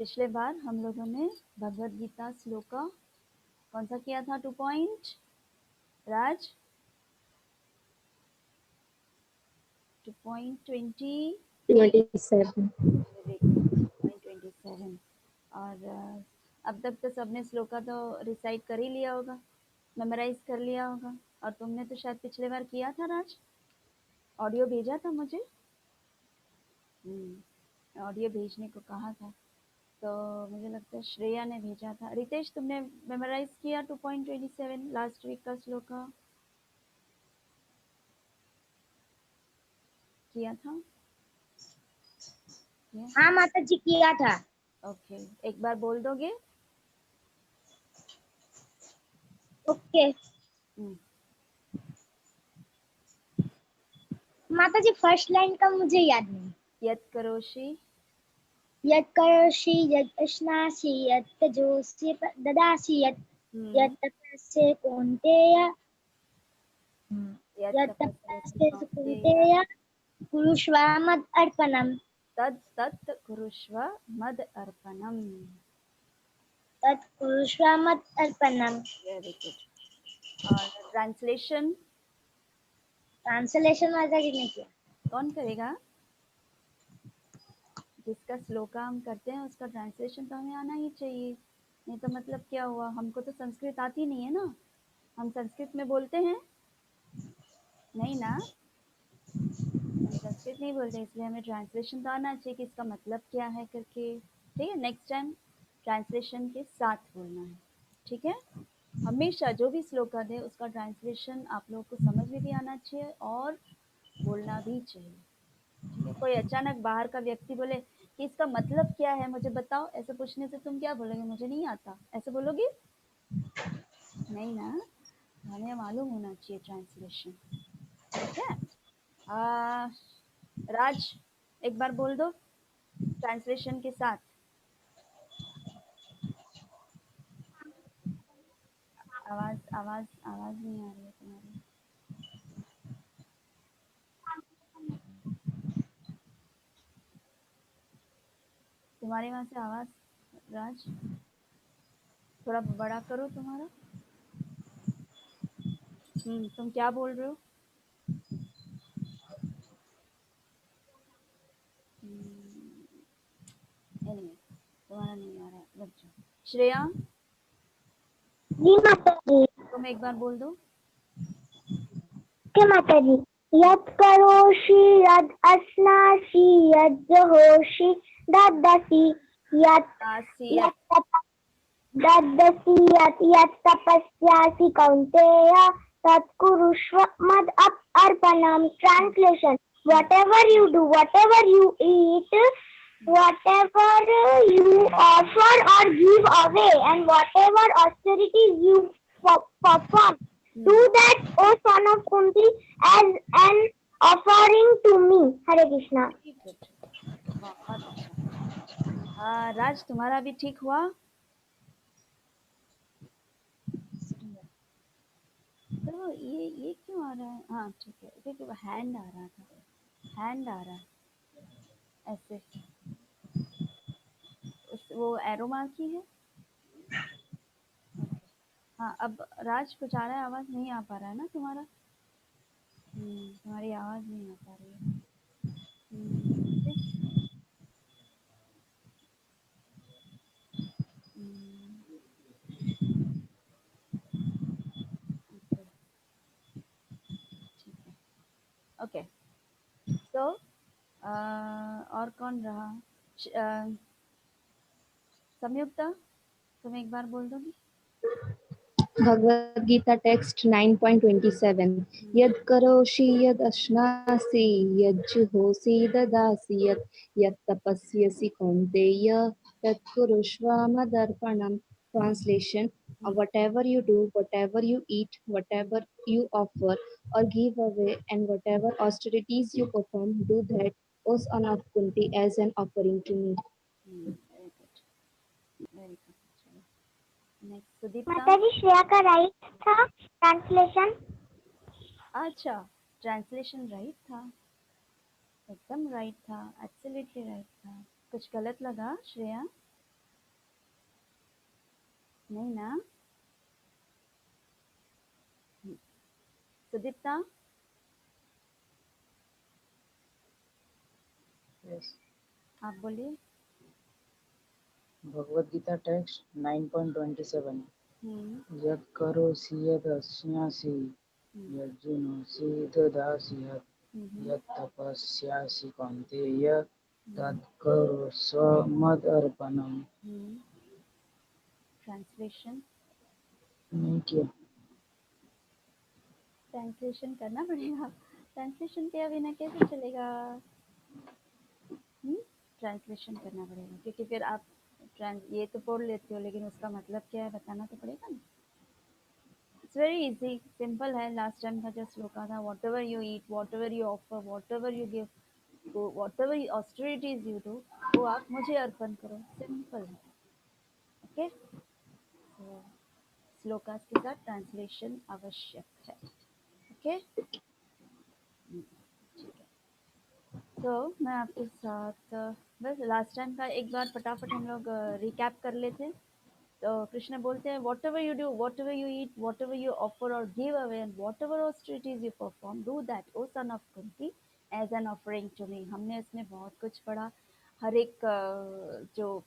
पिछले बार हम लोगों ने भगवद गीता श्लोका कौन सा किया था? 2 पॉइंट राज 2.20 27. वेरी गुड 2.27 और अब तक तो सबने श्लोका तो रिसाइट कर ही लिया होगा, मेमोराइज कर लिया होगा। और तुमने तो शायद पिछले बार किया था राज, ऑडियो भेजा था मुझे, ऑडियो भेजने को कहा था, तो मुझे लगता है श्रेया ने भेजा था। रितेश तुमने मेमोराइज किया 2.27 लास्ट वीक का श्लोका? किया था? हाँ माता जी किया था। ओके, एक बार बोल दोगे? ओके माता जी फर्स्ट लाइन का मुझे याद नहीं। यत् करोषि यत् करोषि यत् अश्नासि यत् तजोषि ददासि यत् तपस्ये कौन्तेय यत् यत् तपस्यसि तपस्ये कौन्तेय कौन्तेय कुरुष्व मद् अर्पणम् तत् तत् कुरुष्व मद अर्पणम्। तत् कुरुष्व मद् अर्पणम्। Very good. और ट्रांसलेशन ट्रांसलेशन माता जी ने किया। कौन करेगा? जिसका श्लोका हम करते हैं उसका ट्रांसलेशन तो हमें आना ही चाहिए, नहीं तो मतलब क्या हुआ? हमको तो संस्कृत आती नहीं है ना, हम संस्कृत में बोलते हैं नहीं ना, हम संस्कृत नहीं बोलते, इसलिए हमें ट्रांसलेशन तो आना चाहिए कि इसका मतलब क्या है करके। ठीक है, नेक्स्ट टाइम ट्रांसलेशन के साथ बोलना है, ठीक है? हमेशा जो भी श्लोका दे उसका ट्रांसलेशन आप लोगों को समझ में भी आना चाहिए और बोलना भी चाहिए, ठीक है? कोई अचानक बाहर का व्यक्ति बोले कि इसका मतलब क्या है मुझे बताओ, ऐसे पूछने से तुम क्या बोलोगे? मुझे नहीं आता, ऐसे बोलोगे? नहीं ना, हमें मालूम होना चाहिए ट्रांसलेशन, ठीक है? राज एक बार बोल दो ट्रांसलेशन के साथ। आवाज आवाज आवाज नहीं आ रही है तुम्हारी। तुम्हारे वहां से आवाज, राज थोड़ा बड़ा करो तुम्हारा। तुम क्या बोल रहे हो? एनीवे तुम्हारा नहीं आ रहा है, रुक जाओ। श्रेया जी माता जी। तुम एक बार बोल दो। ओके माता जी। यत् करोषि यद् अश्नासि यद् जहोषि ददसि यत् आसियत ददसि यत् तपस्यासि कौन्तेय तत् कुरुष्व मद् अर्पणम्। Translation: whatever you do, whatever you eat, whatever you offer or give away, and whatever austerities you perform, do that, O son of Kunti, as an offering to me. Hare Krishna. ठीक है, बहुत अच्छा। राज तुम्हारा भी ठीक हुआ? तो ये क्यों आ रहा है? हाँ ठीक है, क्योंकि वो हैंड आ रहा था, हैंड आ रहा है ऐसे, उस वो एरो मार्क ही है। ओके, हाँ अब राज कुछ आ रहा है, आवाज नहीं आ पा रहा है ना तुम्हारा? तुम्हारी आवाज नहीं आ पा रही है। ओके, ओके, ठीक है, ओके। तो और कौन रहा? संयुक्ता तुम एक बार बोल दोगी? Bhagavad Gita text 9.27. Yad karoshi yad ashnasi yad juhosi dadasi yad tapasyasi kaunteya tat kurushva madarpanam. Translation: whatever you do, whatever you eat, whatever you offer or give away, and whatever austerities you perform, do that, O son of Kunti, as an offering to me. Very good, very good. चलो next Sudipta. माता जी श्रेया का right था translation. अच्छा, translation right था, एकदम right था, absolutely right था। कुछ गलत लगा श्रेया? नहीं ना? सुदीप्ता? Yes. आप बोलिए। Bhagavad Gita text 9.27. हम्म यत् करोषि यदश्नासि हम्म यज्जुनोषि ददासि यत् तपस्यासि कौन्तेय तत् कुरुष्व मदर्पणम्। ट्रांसलेशन नहीं किया। ट्रांसलेशन करना पड़ेगा। ट्रांसलेशन किया बिना कैसे चलेगा? ट्रांसलेशन करना पड़ेगा क्योंकि फिर आप ये तो पढ़ लेते हो लेकिन उसका मतलब क्या है बताना तो पड़ेगा ना। इट्स वेरी इजी, सिंपल है। लास्ट टाइम का जो श्लोका था, what ever you eat, whatever you offer, what ever you give, what ever austerities you do, वो आप मुझे अर्पण करो। सिंपल है। ओके, तो श्लोकास के साथ ट्रांसलेशन आवश्यक है। ओके, ठीक है। तो मैं आपके साथ बस लास्ट टाइम का एक बार फटाफट हम लोग रिकैप कर लेते हैं। तो कृष्ण बोलते हैं, whatever you do, whatever you eat, whatever you offer और give away and whatever austerities you perform, do that O son of Kunti as an offering to me. हमने इसमें बहुत कुछ पढ़ा। हर एक जो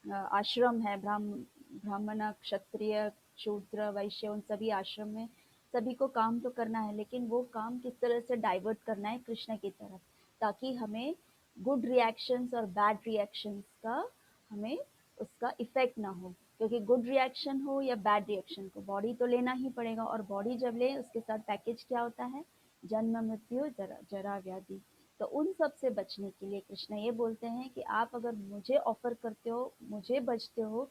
आश्रम है, ब्राह्मण, क्षत्रिय, शूद्र, वैश्य, उन सभी आश्रम में सभी को काम तो करना है, लेकिन वो काम किस तरह से डाइवर्ट करना है कृष्ण की तरफ, ताकि हमें गुड रिएक्शंस और बैड रिएक्शंस का हमें उसका इफेक्ट ना हो। क्योंकि गुड रिएक्शन हो या बैड रिएक्शन को बॉडी तो लेना ही पड़ेगा, और बॉडी जब ले उसके साथ पैकेज क्या होता है, जन्म, मृत्यु, जरा व्याधि। तो उन सब से बचने के लिए कृष्ण ये बोलते हैं कि आप अगर मुझे ऑफर करते हो, मुझे बचते हो,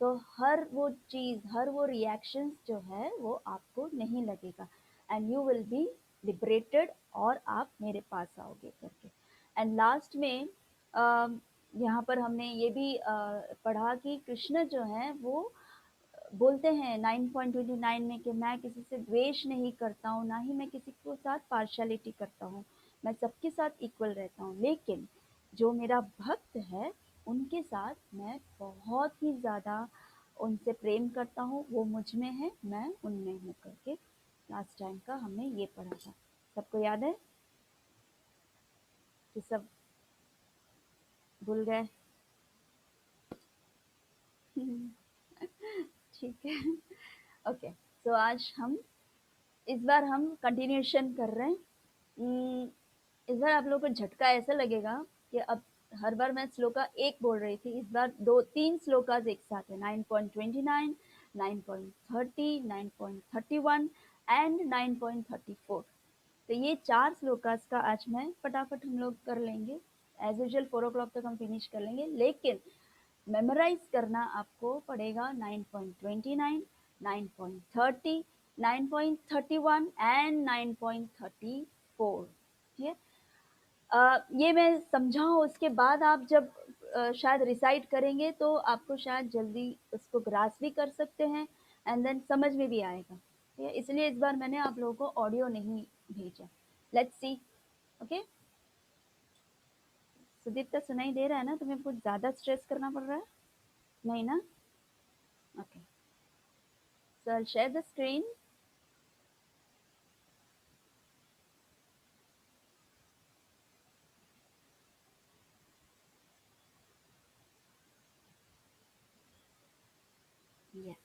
तो हर वो चीज़, हर वो रिएक्शंस जो है वो आपको नहीं लगेगा, and you will be liberated, और आप मेरे पास आओगे करके। एंड लास्ट में यहाँ पर हमने ये भी पढ़ा कि कृष्ण जो है वो बोलते हैं 9.29 में कि मैं किसी से द्वेष नहीं करता हूँ, ना ही मैं किसी के साथ पार्शियलिटी करता हूँ, मैं सबके साथ इक्वल रहता हूँ, लेकिन जो मेरा भक्त है उनके साथ मैं बहुत ही ज़्यादा उनसे प्रेम करता हूँ, वो मुझ में है, मैं उनमें हूँ करके लास्ट टाइम का हमने ये पढ़ा था। सबको याद है कि सब भूल गए? ठीक है। ओके, तो आज हम इस बार हम कंटिन्यूशन कर रहे हैं। इस बार आप लोगों को झटका ऐसा लगेगा कि अब हर बार मैं श्लोका एक बोल रही थी, इस बार 2-3 श्लोकास एक साथ है। 9.29, 9.30, 9.31 एंड 9.34। तो ये 4 श्लोकास का आज मैं फटाफट हम लोग कर लेंगे। एज यूजुअल 4 o'clock तक हम फिनिश कर लेंगे, लेकिन मेमोराइज करना आपको पड़ेगा 9.29, 9.30, 9.31 एंड 9.34। ठीक है, ये मैं समझाऊँ, उसके बाद आप जब शायद रिसाइट करेंगे तो आपको शायद जल्दी उसको ग्रास भी कर सकते हैं, एंड देन समझ में भी आएगा। ठीक है, इसलिए इस बार मैंने आप लोगों को ऑडियो नहीं भेजा। Let's see. ओके, सुदीप्ता सुनाई दे रहा है ना? तुम्हें कुछ ज़्यादा स्ट्रेस करना पड़ रहा है? नहीं ना? Okay, so I'll share the screen. Yes.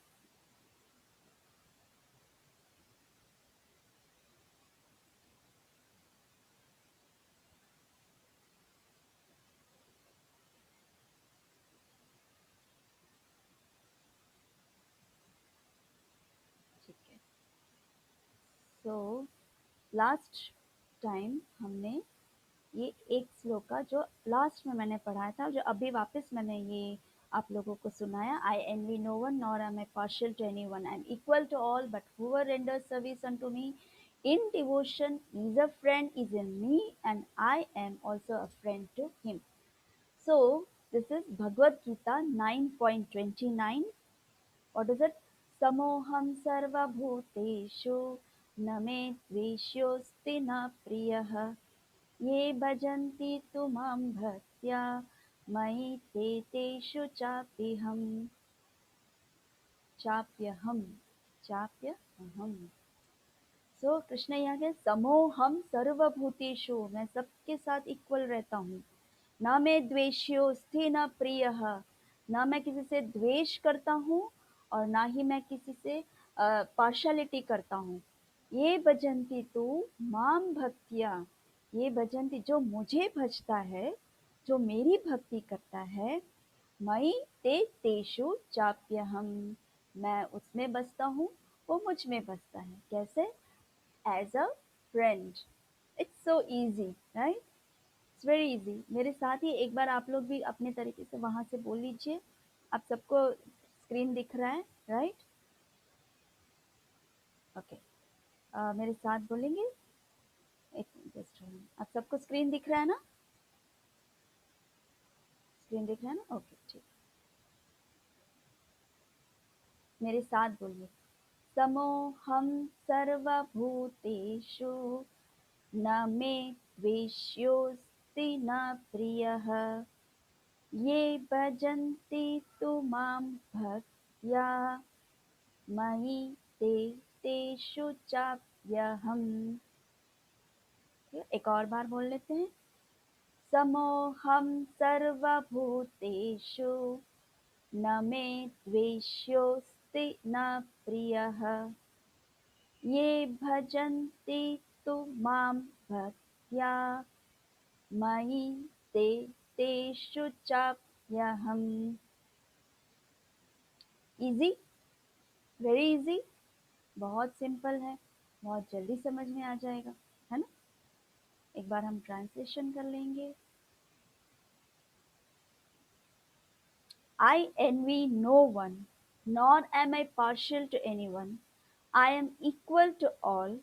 ठीक है, सो लास्ट टाइम हमने ये एक श्लोका जो लास्ट में मैंने पढ़ाया था, जो अभी वापस मैंने ये आप लोगों को सुनाया। आई envy no one nor am I partial to anyone, I am equal to all, but whoever renders service unto me in devotion is a friend, is in me, and I am also a friend to him. So this is Bhagavad Gita 9.29. What is it? Samoham sarvabhuteshu न मे द्वेष्योऽस्ति न प्रियः ये भजन्ति तु मां भक्त्या मयि ते तेषु चाप्यहम्। चाप्यहम, चाप्यहम। सो कृष्ण यहाँ के समोहम सर्वभूतेषु, मैं सबके साथ इक्वल रहता हूँ। न मैं द्वेष्योस्ति न प्रियः, ना मैं किसी से द्वेष करता हूँ और ना ही मैं किसी से पार्शलिटी करता हूँ। ये भजन्ति तु माम भक्त्या, ये भजन्ति जो मुझे भजता है, जो मेरी भक्ति करता है, मयि ते तेषु चाप्यहम, मैं उसमें बसता हूँ, वो मुझ में बसता है। कैसे? As a friend. It's so easy, right? It's very easy. मेरे साथ ही एक बार आप लोग भी अपने तरीके से वहां से बोल लीजिए। आप सबको स्क्रीन दिख रहा है, राइट? ओके, मेरे साथ बोलेंगे। एक जस्ट, आप सबको स्क्रीन दिख रहा है ना? स्क्रीन दिख रहा है ना? ओके, ठीक। मेरे साथ बोलिए। समोहम सर्वभूतेषु न मे द्वेष्योऽस्ति न प्रियः, ये भजन्ति तु मां भक्त्या, मयि ते तेषु चाप्यहम्। एक और बार बोल लेते हैं। समोहम सर्वभूतेषु न मे द्वेष्योऽस्ति न प्रियः, ये भजन्ति तु मां भक्त्या, मयि ते तेषु चाप्यहम्। इजी, वेरी इजी, बहुत सिंपल है, बहुत जल्दी समझ में आ जाएगा, है ना? एक बार हम ट्रांसलेशन कर लेंगे। I envy no one, nor am I partial to anyone. I am equal to all,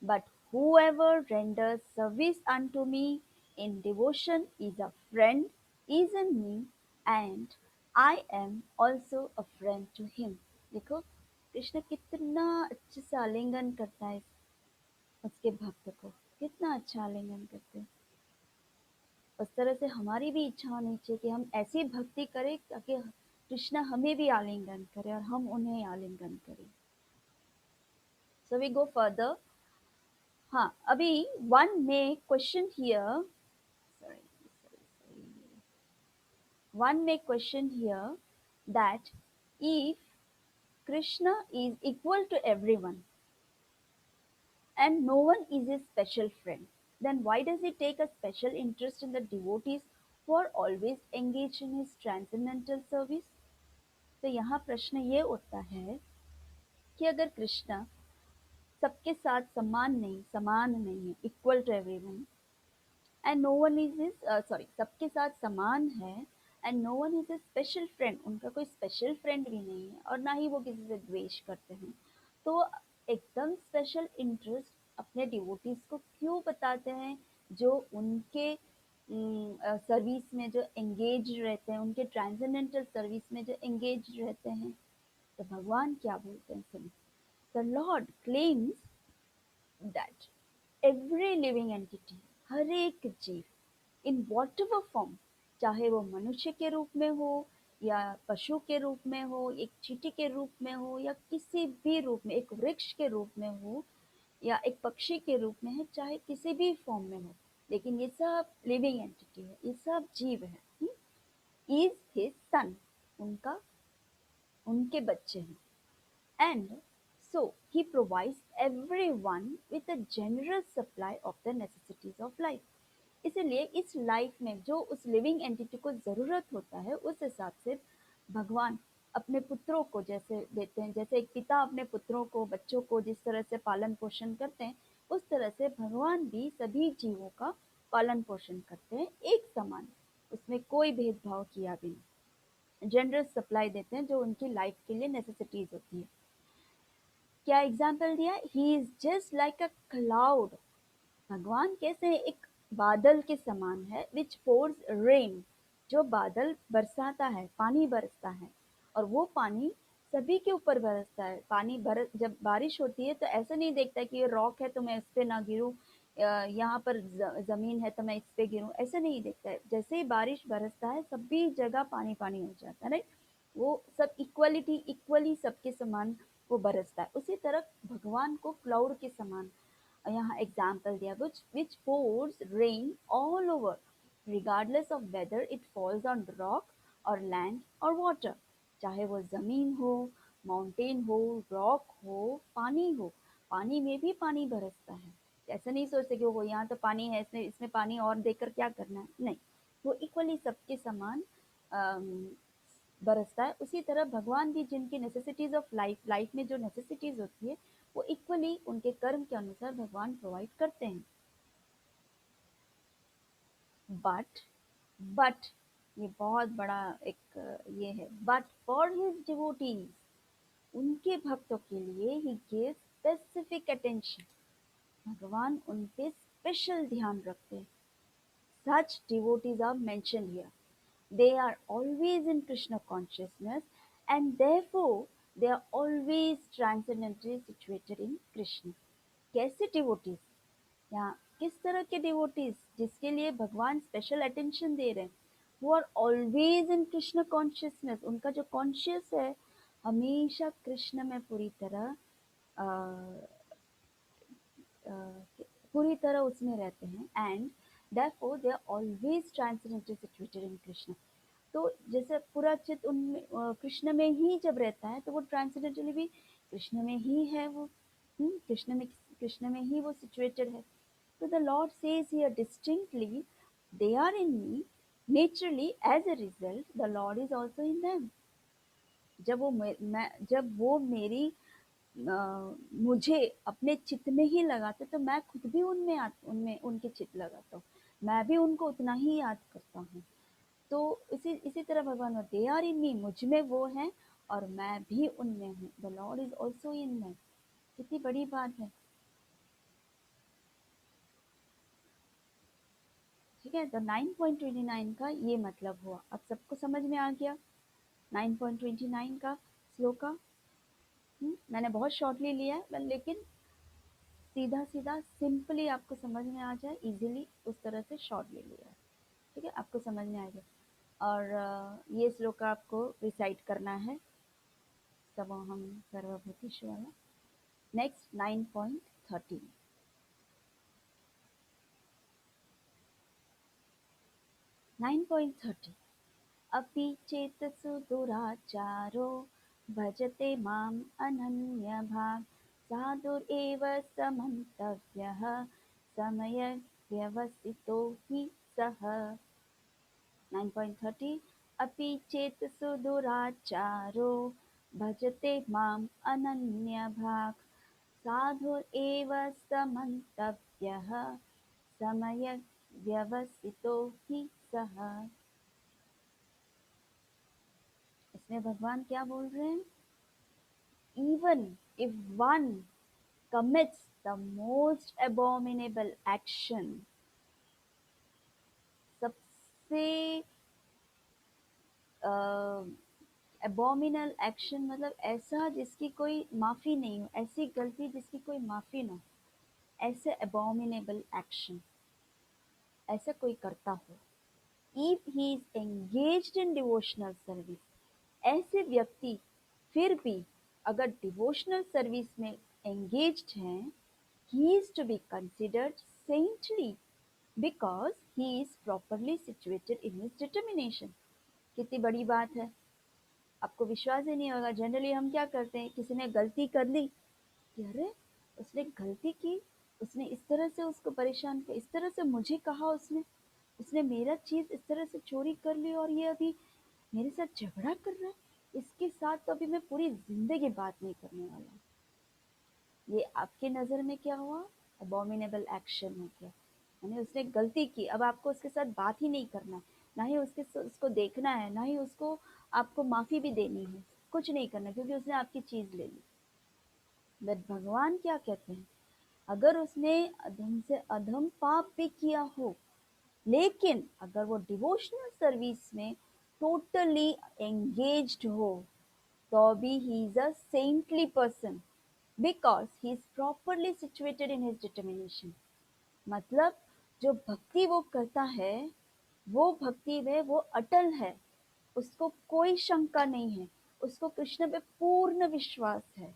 but whoever renders service unto me in devotion is a friend, is in me, and I am also a friend to him. देखो कृष्ण कितना अच्छे से आलिंगन करता है उसके भक्त को, कितना अच्छा आलिंगन करते हैं। उस तरह से हमारी भी इच्छा होनी चाहिए कि हम ऐसी भक्ति करें ताकि कृष्ण हमें भी आलिंगन करे और हम उन्हें आलिंगन करें। So we go further. हाँ, अभी one may question here, one may question here that if Krishna is equal to everyone and no one is his special friend, then why does he take a special interest in the devotees who are always engaged in his transcendental service? तो यहाँ प्रश्न ये उठता है कि अगर कृष्ण सबके साथ समान नहीं है, equal to everyone, and no one is his सबके साथ समान है and no one is a special friend, उनका कोई स्पेशल फ्रेंड भी नहीं है और ना ही वो किसी से द्वेष करते हैं, तो एकदम स्पेशल इंटरेस्ट अपने डिवोटीज को क्यों बताते हैं जो उनके सर्विस में जो एंगेज रहते हैं, उनके ट्रांसेंडेंटल सर्विस में जो एंगेज रहते हैं? तो भगवान क्या बोलते हैं सुनिए। The lord claims that every living entity, हर एक जीव, इन whatever form, चाहे वो मनुष्य के रूप में हो या पशु के रूप में हो, एक चींटी के रूप में हो या किसी भी रूप में, एक वृक्ष के रूप में हो या एक पक्षी के रूप में है, चाहे किसी भी फॉर्म में हो, लेकिन ये सब लिविंग एंटिटी है, ये सब जीव है, इज हिज सन, उनका उनके बच्चे हैं। And so he provides everyone with a generous supply of the necessities of life. इसलिए इस लाइफ में जो उस लिविंग एंटिटी को ज़रूरत होता है उस हिसाब से भगवान अपने पुत्रों को जैसे देते हैं, जैसे एक पिता अपने पुत्रों को, बच्चों को जिस तरह से पालन पोषण करते हैं, उस तरह से भगवान भी सभी जीवों का पालन पोषण करते हैं एक समान, उसमें कोई भेदभाव किया भी नहीं, जनरस सप्लाई देते हैं जो उनकी लाइफ के लिए नेसेसिटीज होती है। क्या एग्जाम्पल दिया? He is just like a cloud, भगवान कैसे हैं? एक बादल के समान है, विच पोर्स रेन, जो बादल बरसाता है, पानी बरसता है, और वो पानी सभी के ऊपर बरसता है। पानी जब बारिश होती है तो ऐसा नहीं देखता कि ये रॉक है तो मैं इस पे ना गिरूं, यहाँ पर जमीन है तो मैं इस पे गिरूं, ऐसा नहीं देखता है। जैसे ही बारिश बरसता है सभी जगह पानी पानी हो जाता है, राइट? वो सब इक्वली सबके समान वो बरसता है। उसी तरह भगवान को क्लाउड के समान यहाँ एग्जाम्पल दिया, which pours rain all over regardless of whether it falls on rock or land or water। चाहे वो जमीन हो, माउंटेन हो, रॉक हो, पानी हो, पानी में भी पानी बरसता है। ऐसा नहीं सोचते कि वो यहाँ तो पानी है, इसमें इसमें पानी और देकर क्या करना है, नहीं, वो इक्वली सबके समान बरसता है। उसी तरह भगवान भी जिनकी नेसेसिटीज ऑफ लाइफ में जो नेसेसिटीज होती है वो इक्वली उनके कर्म के अनुसार भगवान प्रोवाइड करते हैं। बट ये बहुत बड़ा एक ये है, बट फॉर हिज डिवोटीज, उनके भक्तों के लिए ही गिव स्पेसिफिक अटेंशन, भगवान उन पे स्पेशल ध्यान रखते हैं। Such devotees are mentioned here. They are always in Krishna consciousness and therefore they are always transcendently situated in Krishna। कैसे डिवोटीज, यहाँ किस तरह के डिवोटीज जिसके लिए भगवान स्पेशल अटेंशन दे रहे हैं, वो are always in Krishna consciousness, उनका जो कॉन्शियस है हमेशा कृष्ण में पूरी तरह उसमें रहते हैं। And therefore they are always transcendently situated in Krishna. तो जैसे पूरा चित्त उनमें कृष्ण में ही जब रहता है तो वो ट्रांसेंडेंटली भी कृष्ण में ही है, वो कृष्ण में ही वो सिचुएटेड है। तो the lord says here distinctly, they are in me naturally, as a result the lord is also in them. जब वो मेरी मुझे अपने चित्त में ही लगाते तो मैं खुद भी उनमें उनके चित्त लगाता हूँ, मैं भी उनको उतना ही याद करता हूँ। तो इसी तरह भगवान, दे आर इन मी, मुझ में वो है और मैं भी उनमें हूँ, the lord is also in me. कितनी बड़ी बात है, ठीक है। तो 9.29 का ये मतलब हुआ, अब सबको समझ में आ गया 9.29 का श्लोका। मैंने बहुत शॉर्टली लिया है लेकिन सीधा सीधा सिंपली आपको समझ में आ जाए इजीली, उस तरह से शॉर्टली लिया है, ठीक है, आपको समझ में आएगा। और ये श्लोक आपको रिसाइट करना है, तब हम सर्वभूतेषु वाला। नेक्स्ट 9.30, 9.30, अपि चेत सुदुराचारो भजते माम् अनन्यभाक् साधुरेव समन्तव्यः समयव्यवसितो हि सः। 9.30, अपि चेत सुदुराचारो भजते माम् अनन्यभाक् साधुरेव समन्तव्यः समयव्यवसितो हि सः। इसमें भगवान क्या बोल रहे हैं, even if one commits the most abominable action, सबसे abominable action मतलब ऐसा जिसकी कोई माफी नहीं हो, ऐसी गलती जिसकी कोई माफी ना हो, ऐसे abominable action ऐसा कोई करता हो, if he is engaged in devotional service, ऐसे व्यक्ति फिर भी अगर डिवोशनल सर्विस में एंगेज्ड हैं, he is to be considered saintly because he is properly situated in his determination। कितनी बड़ी बात है, आपको विश्वास ही नहीं होगा। जनरली हम क्या करते हैं, किसी ने गलती कर ली कि अरे उसने गलती की, उसने इस तरह से उसको परेशान किया, इस तरह से मुझे कहा, उसने उसने मेरा चीज इस तरह से चोरी कर ली और ये अभी मेरे साथ झगड़ा कर रहा है, इसके साथ तो अभी मैं पूरी जिंदगी बात नहीं करने वाला। ये आपके नज़र में क्या हुआ, अबॉमिनेबल एक्शन हो गया, यानी उसने गलती की, अब आपको उसके साथ बात ही नहीं करना, ना ही उसको देखना है, ना ही उसको आपको माफ़ी भी देनी है, कुछ नहीं करना, क्योंकि उसने आपकी चीज़ ले ली। बट भगवान क्या कहते हैं, अगर उसने अधम से अधम पाप भी किया हो, लेकिन अगर वो डिवोशनल सर्विस में टोटली एंगेज्ड हो, तो भी he is a saintly person because he is properly situated in his determination. मतलब जो भक्ति वो करता है, वो भक्ति में वो अटल है, उसको कोई शंका नहीं है, उसको कृष्ण पे पूर्ण विश्वास है।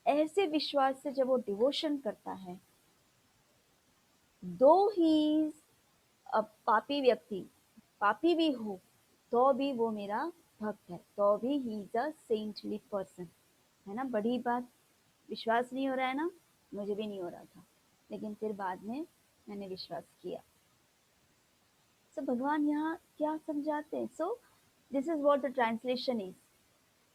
ऐसे विश्वास से जब वो डिवोशन करता है, दो ही पापी व्यक्ति, पापी भी हो तो भी वो मेरा भक्त है, तो भी he is a saintly person, है ना। बड़ी बात, विश्वास नहीं हो रहा है ना, मुझे भी नहीं हो रहा था, लेकिन फिर बाद में मैंने विश्वास किया। सो भगवान यहाँ क्या समझाते हैं? So this is what the translation is,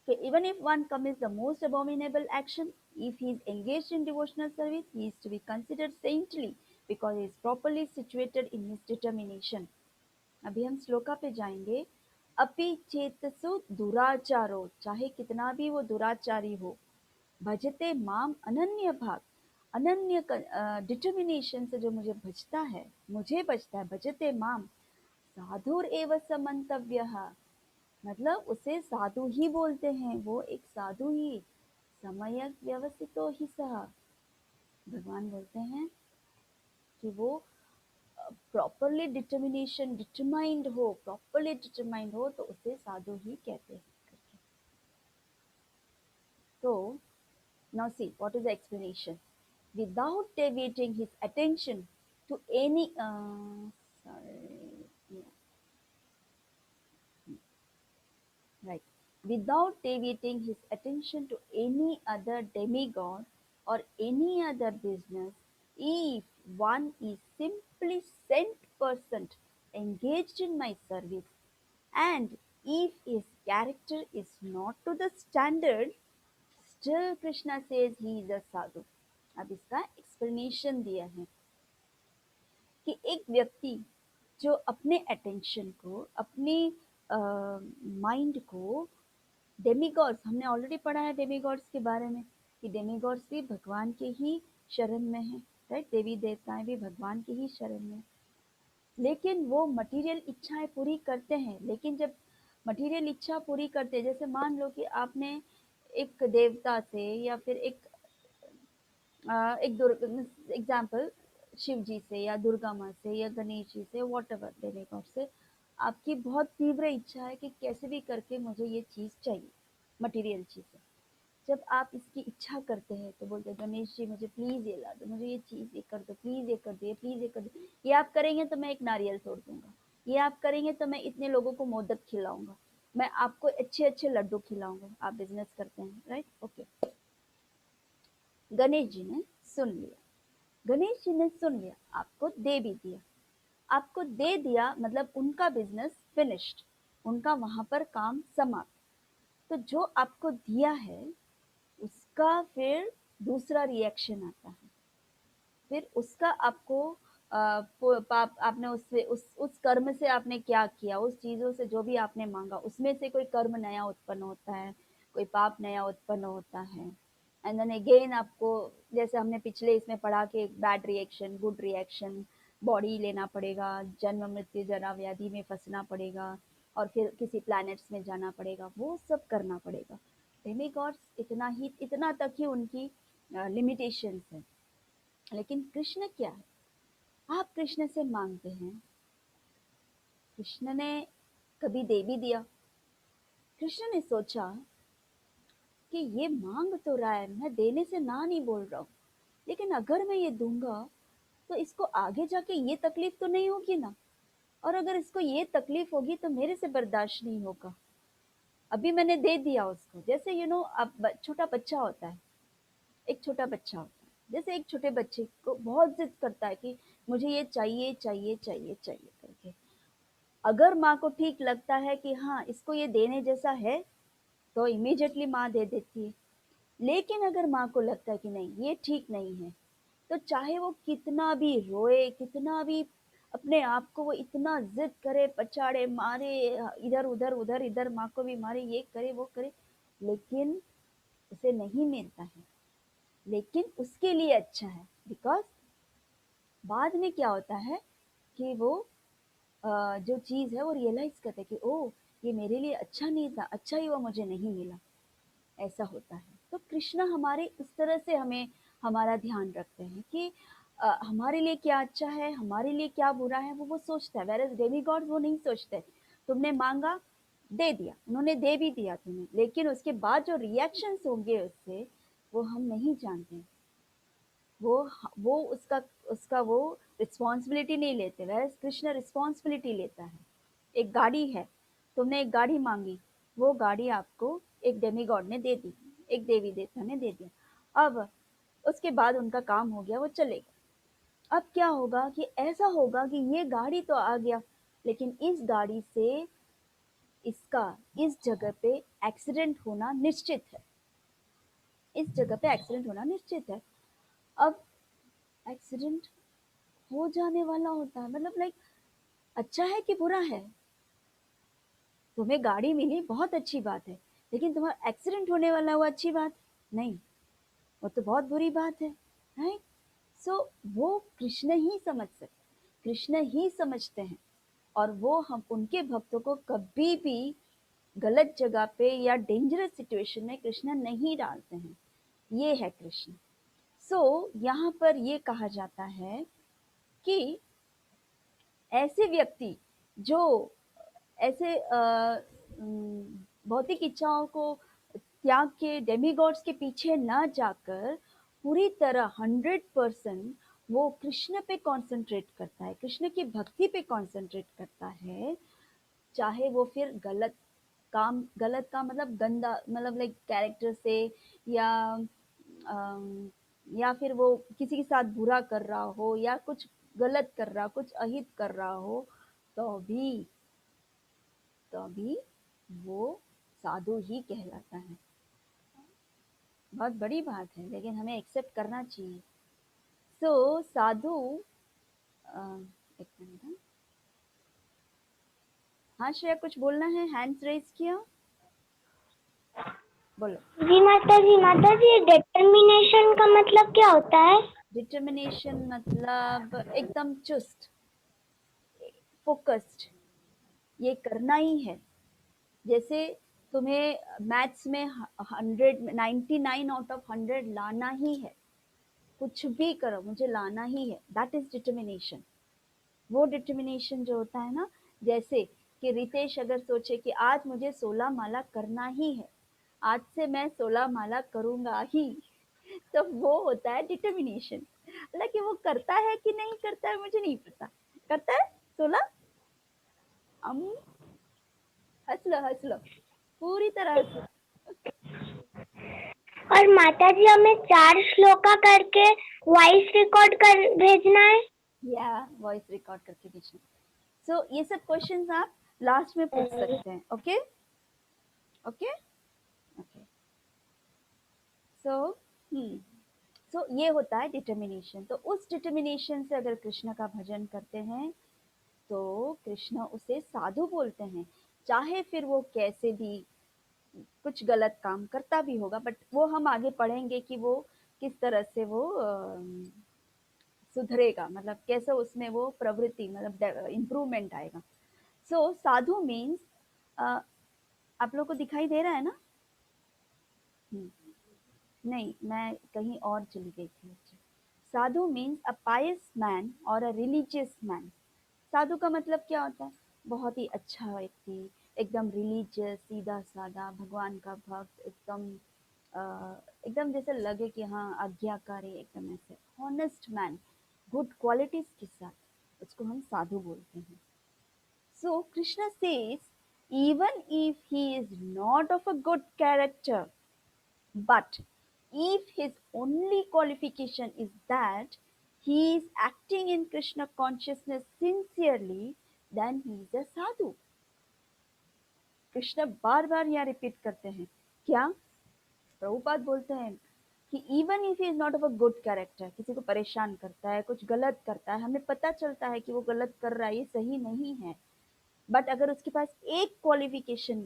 कि even if one commits the most abominable action, if he is engaged in devotional service, he is to be considered saintly because he is properly situated in his determination. अभी हम श्लोका पे जाएंगे। अपि चेतसु दुराचारो, चाहे कितना भी वो दुराचारी हो, भजते माम अनन्य भाग, अनन्य डिटर्मिनेशन से जो मुझे भजता है, मुझे भजता है, भजते माम साधुर एव समन्तव्यः, मतलब उसे साधु ही बोलते हैं, वो एक साधु ही, समय व्यवस्थितो ही सह। भगवान बोलते हैं कि वो प्रॉपरली डिटरमाइंड हो, प्रॉपरली डिटरमाइंड हो तो उसे साधु ही कहते हैं। तो now see what is the explanation. Without deviating his attention to any right, without deviating his attention to any other demigod or any other business, if one is simply sent person engaged in my service, and if his character is not to the standard, still Krishna says he is a sadhu. अब इसका explanation दिया है कि एक व्यक्ति जो अपने attention को, अपने माइंड को डेमीगॉड्स, हमने ऑलरेडी पढ़ा है डेमीगॉड्स के बारे में कि डेमीगॉड्स भी भगवान के ही शरण में है, राइट। देवी देवताएं भी भगवान के ही शरण में, लेकिन वो मटेरियल इच्छाएं पूरी करते हैं। लेकिन जब मटेरियल इच्छा पूरी करते हैं, जैसे मान लो कि आपने एक देवता से या फिर एक एग्जाम्पल शिव जी से या दुर्गा माँ से या गणेश जी से, वॉट एवर डेमीगॉड से, आपकी बहुत तीव्र इच्छा है कि कैसे भी करके मुझे ये चीज़ चाहिए, मटेरियल चीज़ है। जब आप इसकी इच्छा करते हैं तो बोलते हैं गणेश जी मुझे प्लीज़ ये ला दो, मुझे ये चीज़ ये कर दो, प्लीज़ ये कर दो, प्लीज़ ये कर दो, ये आप करेंगे तो मैं एक नारियल तोड़ दूंगा, ये आप करेंगे तो मैं इतने लोगों को मोदक खिलाऊंगा, मैं आपको अच्छे अच्छे लड्डू खिलाऊंगा। आप बिजनेस करते हैं, राइट, ओके। गणेश जी ने सुन लिया, गणेश जी ने सुन लिया, आपको दे भी दिया, आपको दे दिया, मतलब उनका बिजनेस फिनिश्ड, उनका वहां पर काम समाप्त। तो जो आपको दिया है उसका फिर दूसरा रिएक्शन आता है, फिर उसका आपको आपने उससे उस कर्म से आपने क्या किया, उस चीजों से जो भी आपने मांगा उसमें से कोई कर्म नया उत्पन्न होता है, कोई पाप नया उत्पन्न होता है। एंड देन अगेन आपको, जैसे हमने पिछले इसमें पढ़ा कि bad reaction, good reaction, body लेना पड़ेगा, जन्म मृत्यु जरा व्याधि में फंसना पड़ेगा, और फिर किसी प्लैनेट्स में जाना पड़ेगा, वो सब करना पड़ेगा। डेमीगॉड्स इतना तक ही उनकी लिमिटेशंस है। लेकिन कृष्ण क्या है, आप कृष्ण से मांगते हैं, कृष्ण ने कभी दे भी दिया। कृष्ण ने सोचा कि ये मांग तो रहा है, मैं देने से ना नहीं बोल रहा हूँ, लेकिन अगर मैं ये दूंगा तो इसको आगे जाके ये तकलीफ तो नहीं होगी ना, और अगर इसको ये तकलीफ होगी तो मेरे से बर्दाश्त नहीं होगा। अभी मैंने दे दिया उसको, जैसे अब छोटा बच्चा होता है, एक छोटा बच्चा होता है, जैसे एक छोटे बच्चे को बहुत जिद करता है कि मुझे ये चाहिए चाहिए चाहिए चाहिए करके। अगर माँ को ठीक लगता है कि हाँ इसको ये देने जैसा है तो इमीडिएटली माँ दे देती है। लेकिन अगर माँ को लगता है कि नहीं ये ठीक नहीं है, तो चाहे वो कितना भी रोए, कितना भी अपने आप को वो इतना जिद करे, पछाड़े, मारे, इधर उधर उधर इधर, माँ को भी मारे, ये करे वो करे, लेकिन उसे नहीं मिलता है। लेकिन उसके लिए अच्छा है, बिकॉज बाद में क्या होता है कि वो जो चीज़ है वो रियलाइज करते हैं कि ओ ये मेरे लिए अच्छा नहीं था, अच्छा ही वो मुझे नहीं मिला, ऐसा होता है। तो कृष्णा हमारे इस तरह से हमें हमारा ध्यान रखते हैं कि हमारे लिए क्या अच्छा है, हमारे लिए क्या बुरा है, वो सोचता है। वेयर एज डेमीगॉड वो नहीं सोचते। तुमने मांगा, दे दिया, उन्होंने दे भी दिया तुम्हें, लेकिन उसके बाद जो रिएक्शंस होंगे उससे वो हम नहीं जानते। वो उसका उसका वो रिस्पॉन्सिबिलिटी नहीं लेते, वह कृष्ण रिस्पॉन्सिबिलिटी लेता है। एक गाड़ी है, तुमने एक गाड़ी मांगी, वो गाड़ी आपको एक डेमीगॉड ने दे दी, एक देवी देवता ने दे दिया। अब उसके बाद उनका काम हो गया, वो चलेगा। अब क्या होगा कि ऐसा होगा कि ये गाड़ी तो आ गया, लेकिन इस गाड़ी से इसका इस जगह पे एक्सीडेंट होना निश्चित है, इस जगह पे एक्सीडेंट होना निश्चित है। अब एक्सीडेंट हो जाने वाला होता है, मतलब लाइक अच्छा है कि बुरा है? तुम्हें गाड़ी मिली बहुत अच्छी बात है, लेकिन तुम्हारा एक्सीडेंट होने वाला वो अच्छी बात नहीं, वो तो बहुत बुरी बात है, राइट? सो वो कृष्ण ही समझ सकते, कृष्ण ही समझते हैं, और वो हम उनके भक्तों को कभी भी गलत जगह पे या डेंजरस सिचुएशन में कृष्ण नहीं डालते हैं। ये है कृष्ण। सो यहाँ पर ये कहा जाता है कि ऐसे व्यक्ति जो ऐसे भौतिक इच्छाओं को त्याग के डेमीगॉड्स के पीछे ना जाकर पूरी तरह 100% वो कृष्ण पे कंसंट्रेट करता है, कृष्ण की भक्ति पे कंसंट्रेट करता है, चाहे वो फिर गलत काम मतलब गंदा, मतलब लाइक कैरेक्टर से, या अम, या फिर वो किसी के साथ बुरा कर रहा हो या कुछ गलत कर रहा, कुछ अहित कर रहा हो, तो भी वो साधु ही कहलाता है। बहुत बड़ी बात है, लेकिन हमें एक्सेप्ट करना चाहिए। सो साधु, एक मिनट, हाँ श्रेया कुछ बोलना है, हैंड्स रेज किया, बोलो। जी माता जी, डिटर्मिनेशन का मतलब क्या होता है? डिटर्मिनेशन मतलब एकदम चुस्त, फोकस्ड, ये करना ही है। जैसे तुम्हें मैथ्स में 99 आउट ऑफ 100 लाना ही है, कुछ भी करो मुझे लाना ही है, दैट इज डिटर्मिनेशन। वो डिटर्मिनेशन जो होता है ना, जैसे कि रितेश अगर सोचे कि आज मुझे 16 माला करना ही है, आज से मैं 16 माला करूंगा ही, तो वो होता है डिटर्मिनेशन। हालांकि वो करता है कि नहीं करता है मुझे नहीं पता, करता है 16, हम हंस लो पूरी तरह हंस लो। और माता जी हमें 4 श्लोका करके वॉइस रिकॉर्ड कर भेजना है। या वॉइस रिकॉर्ड करके भेजना। सो ये सब क्वेश्चंस आप लास्ट में पूछ सकते हैं। Okay okay okay. So so ये होता है डिटर्मिनेशन। तो उस डिटर्मिनेशन से अगर कृष्ण का भजन करते हैं तो कृष्ण उसे साधु बोलते हैं, चाहे फिर वो कैसे भी कुछ गलत काम करता भी होगा, बट वो हम आगे पढ़ेंगे कि वो किस तरह से वो सुधरेगा, मतलब कैसे उसमें वो प्रवृत्ति मतलब इम्प्रूवमेंट आएगा। सो साधु मीन्स, आप लोग को दिखाई दे रहा है ना? नहीं, मैं कहीं और चली गई थी। साधु मीन्स अ पायस मैन और अ रिलीजियस मैन। साधु का मतलब क्या होता है? बहुत ही अच्छा व्यक्ति, एकदम रिलीजियस, सीधा साधा, भगवान का भक्त, अ, एकदम जैसे लगे कि हाँ आज्ञाकारी, एकदम ऐसे हॉनेस्ट मैन, गुड क्वालिटीज के साथ, उसको हम साधु बोलते हैं। So Krishna says, even if he is not of a good character, but if his only qualification is that he is acting in Krishna consciousness sincerely, then he is a sadhu. Krishna बार बार यहाँ repeat करते हैं क्या? प्रभुपाद बोलते हैं कि even if is not of a good character, किसी को परेशान करता है, कुछ गलत करता है, हमें पता चलता है कि वो गलत कर रहा है, ये सही नहीं है, बट अगर उसके पास एक क्वालिफिकेशन,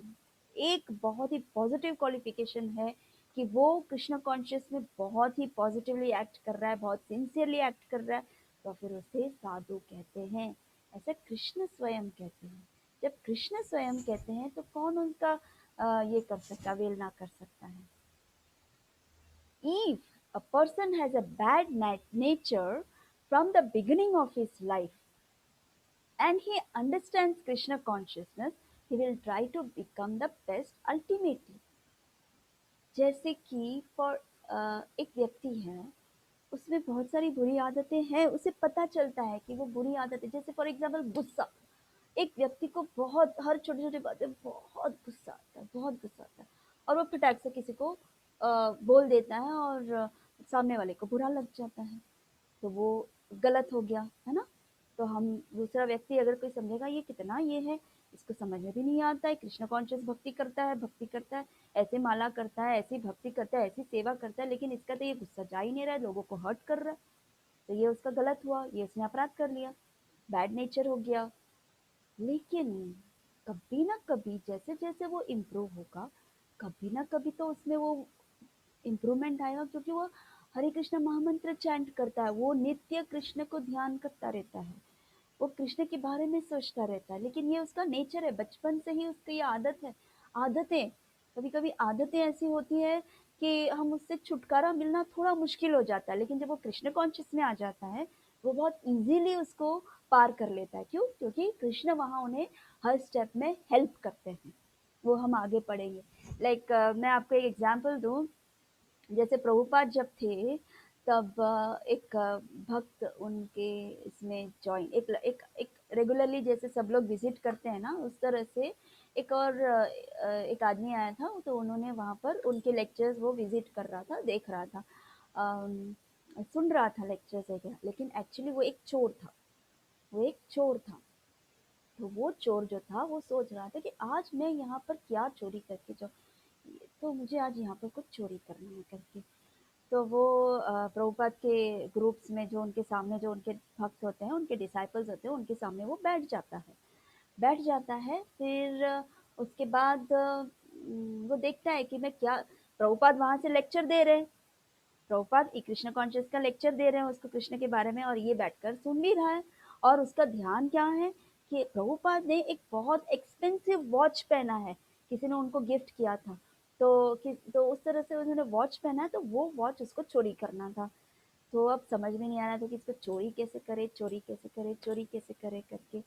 एक बहुत ही पॉजिटिव क्वालिफिकेशन है कि वो कृष्ण कॉन्शियस में बहुत ही पॉजिटिवली एक्ट कर रहा है, बहुत सिंसियरली एक्ट कर रहा है, तो फिर उसे साधु कहते हैं। ऐसा कृष्ण स्वयं कहते हैं। जब कृष्ण स्वयं कहते हैं तो कौन उनका ये कर सकता, अवेलना कर सकता है? If a person has a bad nature from the beginning of his life and he understands Krishna consciousness, he will try to become the best ultimately. जैसे कि एक व्यक्ति है, उसमें बहुत सारी बुरी आदतें हैं, उसे पता चलता है कि वो बुरी आदतें, जैसे फॉर एग्जाम्पल गुस्सा, एक व्यक्ति को बहुत हर छोटी छोटी बातें बहुत गुस्सा आता है, बहुत गुस्सा आता है, और वो फटाक से किसी को बोल देता है और सामने वाले को बुरा लग जाता है, तो वो गलत हो गया है ना। तो हम दूसरा व्यक्ति अगर कोई समझेगा ये कितना ये है, इसको समझ में भी नहीं आता है, कृष्ण कॉन्शियस भक्ति करता है, ऐसे माला करता है, ऐसी भक्ति करता है, ऐसी सेवा करता है, लेकिन इसका तो ये गुस्सा जा ही नहीं रहा है, लोगों को हर्ट कर रहा है, तो ये उसका गलत हुआ, ये उसने अपराध कर लिया, बैड नेचर हो गया। लेकिन कभी ना कभी जैसे जैसे वो इम्प्रूव होगा, कभी ना कभी तो उसमें वो इम्प्रूवमेंट आएगा, क्योंकि वो हरे कृष्ण महामंत्र चैंट करता है, वो नित्य कृष्ण को ध्यान करता रहता है, वो कृष्ण के बारे में सोचता रहता है। लेकिन ये उसका नेचर है, बचपन से ही उसकी ये आदत है। आदतें, कभी कभी आदतें ऐसी होती है कि हम उससे छुटकारा मिलना थोड़ा मुश्किल हो जाता है, लेकिन जब वो कृष्ण कॉन्शियस में आ जाता है, वो बहुत इजीली उसको पार कर लेता है। क्यों? क्योंकि कृष्ण वहाँ उन्हें हर स्टेप में हेल्प करते हैं। वो हम आगे पढ़ेंगे। लाइक मैं आपको एक एग्जाम्पल दूँ, जैसे प्रभुपाद जब थे, तब एक भक्त उनके इसमें जॉइन, एक रेगुलरली जैसे सब लोग विजिट करते हैं ना, उस तरह से एक और एक आदमी आया था, तो उन्होंने वहाँ पर उनके लेक्चर्स वो विजिट कर रहा था, देख रहा था, सुन रहा था लेक्चर्स वगैरह, लेकिन एक्चुअली वो एक चोर था, वो एक चोर था। तो वो चोर जो था वो सोच रहा था कि आज मैं यहाँ पर क्या चोरी करके जाऊँ, तो मुझे आज यहाँ पर कुछ चोरी करना है करके। तो वो प्रभुपाद के ग्रुप्स में जो उनके सामने जो उनके भक्त होते हैं, उनके डिसाइपल्स होते हैं, उनके सामने वो बैठ जाता है। फिर उसके बाद वो देखता है कि मैं क्या, प्रभुपाद वहाँ से लेक्चर दे रहे हैं, प्रभुपाद ई कृष्ण कॉन्शियस का लेक्चर दे रहे हैं उसको कृष्ण के बारे में, और ये बैठकर सुन भी रहा है। और उसका ध्यान क्या है कि प्रभुपाद ने एक बहुत एक्सपेंसिव वॉच पहना है, किसी ने उनको गिफ्ट किया था, तो उस तरह से उन्होंने वॉच पहना है, तो वो वॉच उसको चोरी करना था। तो अब समझ में नहीं आ रहा था कि इसको चोरी कैसे करे करके।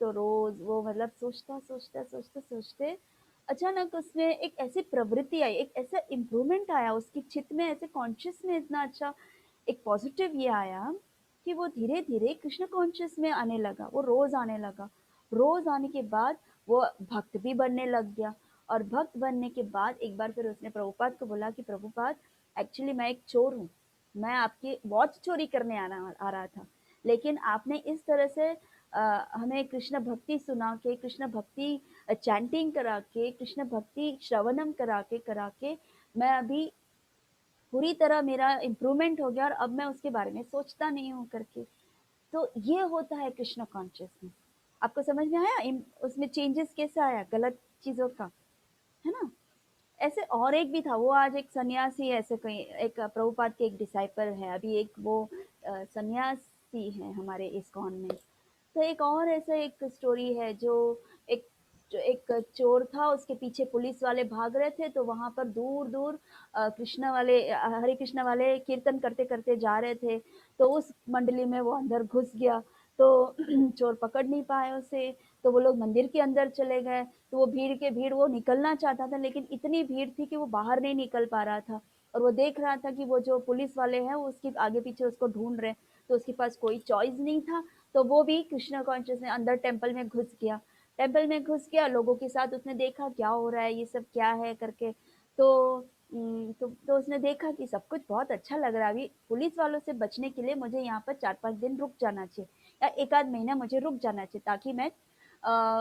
तो रोज वो मतलब सोचते अचानक उसमें एक ऐसी प्रवृत्ति आई, एक ऐसा इम्प्रूवमेंट आया उसकी चित्त में, ऐसे कॉन्शियस में इतना अच्छा एक पॉजिटिव ये आया कि वो धीरे धीरे कृष्ण कॉन्शियस में आने लगा, वो रोज आने लगा। रोज आने के बाद वो भक्त भी बनने लग गया, और भक्त बनने के बाद एक बार फिर उसने प्रभुपाद को बोला कि प्रभुपाद, एक्चुअली मैं एक चोर हूँ, मैं आपकी वॉच चोरी करने आ रहा था, लेकिन आपने इस तरह से हमें कृष्ण भक्ति सुना के, कृष्ण भक्ति चैंटिंग करा के, कृष्ण भक्ति श्रवणम करा के मैं अभी पूरी तरह मेरा इम्प्रूवमेंट हो गया, और अब मैं उसके बारे में सोचता नहीं हूँ करके। तो ये होता है कृष्ण कॉन्शियसनेस। आपको समझ में आया उसमें चेंजेस कैसे आया गलत चीजों का, है ना। ऐसे और एक भी था, वो आज एक सन्यासी, ऐसे कोई एक प्रभुपाद के एक डिसाइपल है, अभी एक वो सन्यासी है हमारे इस्कॉन में। तो एक और ऐसा एक स्टोरी है, एक जो एक चोर था, उसके पीछे पुलिस वाले भाग रहे थे, तो वहां पर दूर दूर कृष्ण वाले हरे कृष्ण वाले कीर्तन करते करते जा रहे थे, तो उस मंडली में वो अंदर घुस गया, तो चोर पकड़ नहीं पाए उसे। तो वो लोग मंदिर के अंदर चले गए, तो वो भीड़ वो निकलना चाहता था, लेकिन इतनी भीड़ थी कि वो बाहर नहीं निकल पा रहा था, और वो देख रहा था कि वो जो पुलिस वाले हैं वो उसके आगे पीछे उसको ढूंढ रहे, तो उसके पास कोई चॉइस नहीं था, तो वो भी कृष्ण कॉन्शियस में अंदर टेम्पल में घुस गया। लोगों के साथ उसने देखा क्या हो रहा है, ये सब क्या है करके। तो तो उसने देखा कि सब कुछ बहुत अच्छा लग रहा है, अभी पुलिस वालों से बचने के लिए मुझे यहाँ पर 4-5 दिन रुक जाना चाहिए, या एक आध महीना मुझे रुक जाना चाहिए, ताकि मैं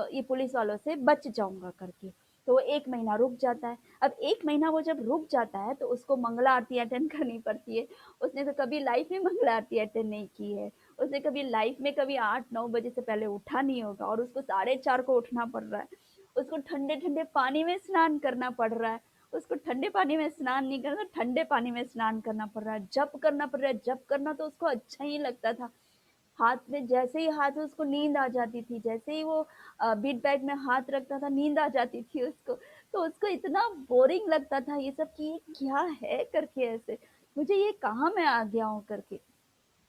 ये पुलिस वालों से बच जाऊंगा करके। तो वो 1 महीना रुक जाता है। अब 1 महीना वो जब रुक जाता है, तो उसको मंगला आरती अटेंड करनी पड़ती है। उसने तो कभी लाइफ में मंगला आरती अटेंड नहीं की है, उसने कभी लाइफ में कभी 8-9 बजे से पहले उठा नहीं होगा, और उसको 4:30 को उठना पड़ रहा है, उसको ठंडे ठंडे पानी में स्नान करना पड़ रहा है, उसको ठंडे पानी में स्नान नहीं करना, ठंडे पानी में स्नान करना पड़ रहा है, जप करना पड़ रहा है, जप करना तो उसको अच्छा ही लगता था। हाथ में जैसे ही हाथ में उसको नींद आ जाती थी, जैसे ही वो बीट बैग में हाथ रखता था, नींद आ जाती थी उसको। तो उसको इतना बोरिंग लगता था ये सब, कि ये क्या है करके, ऐसे मुझे ये कहाँ मैं आ गया हूँ करके।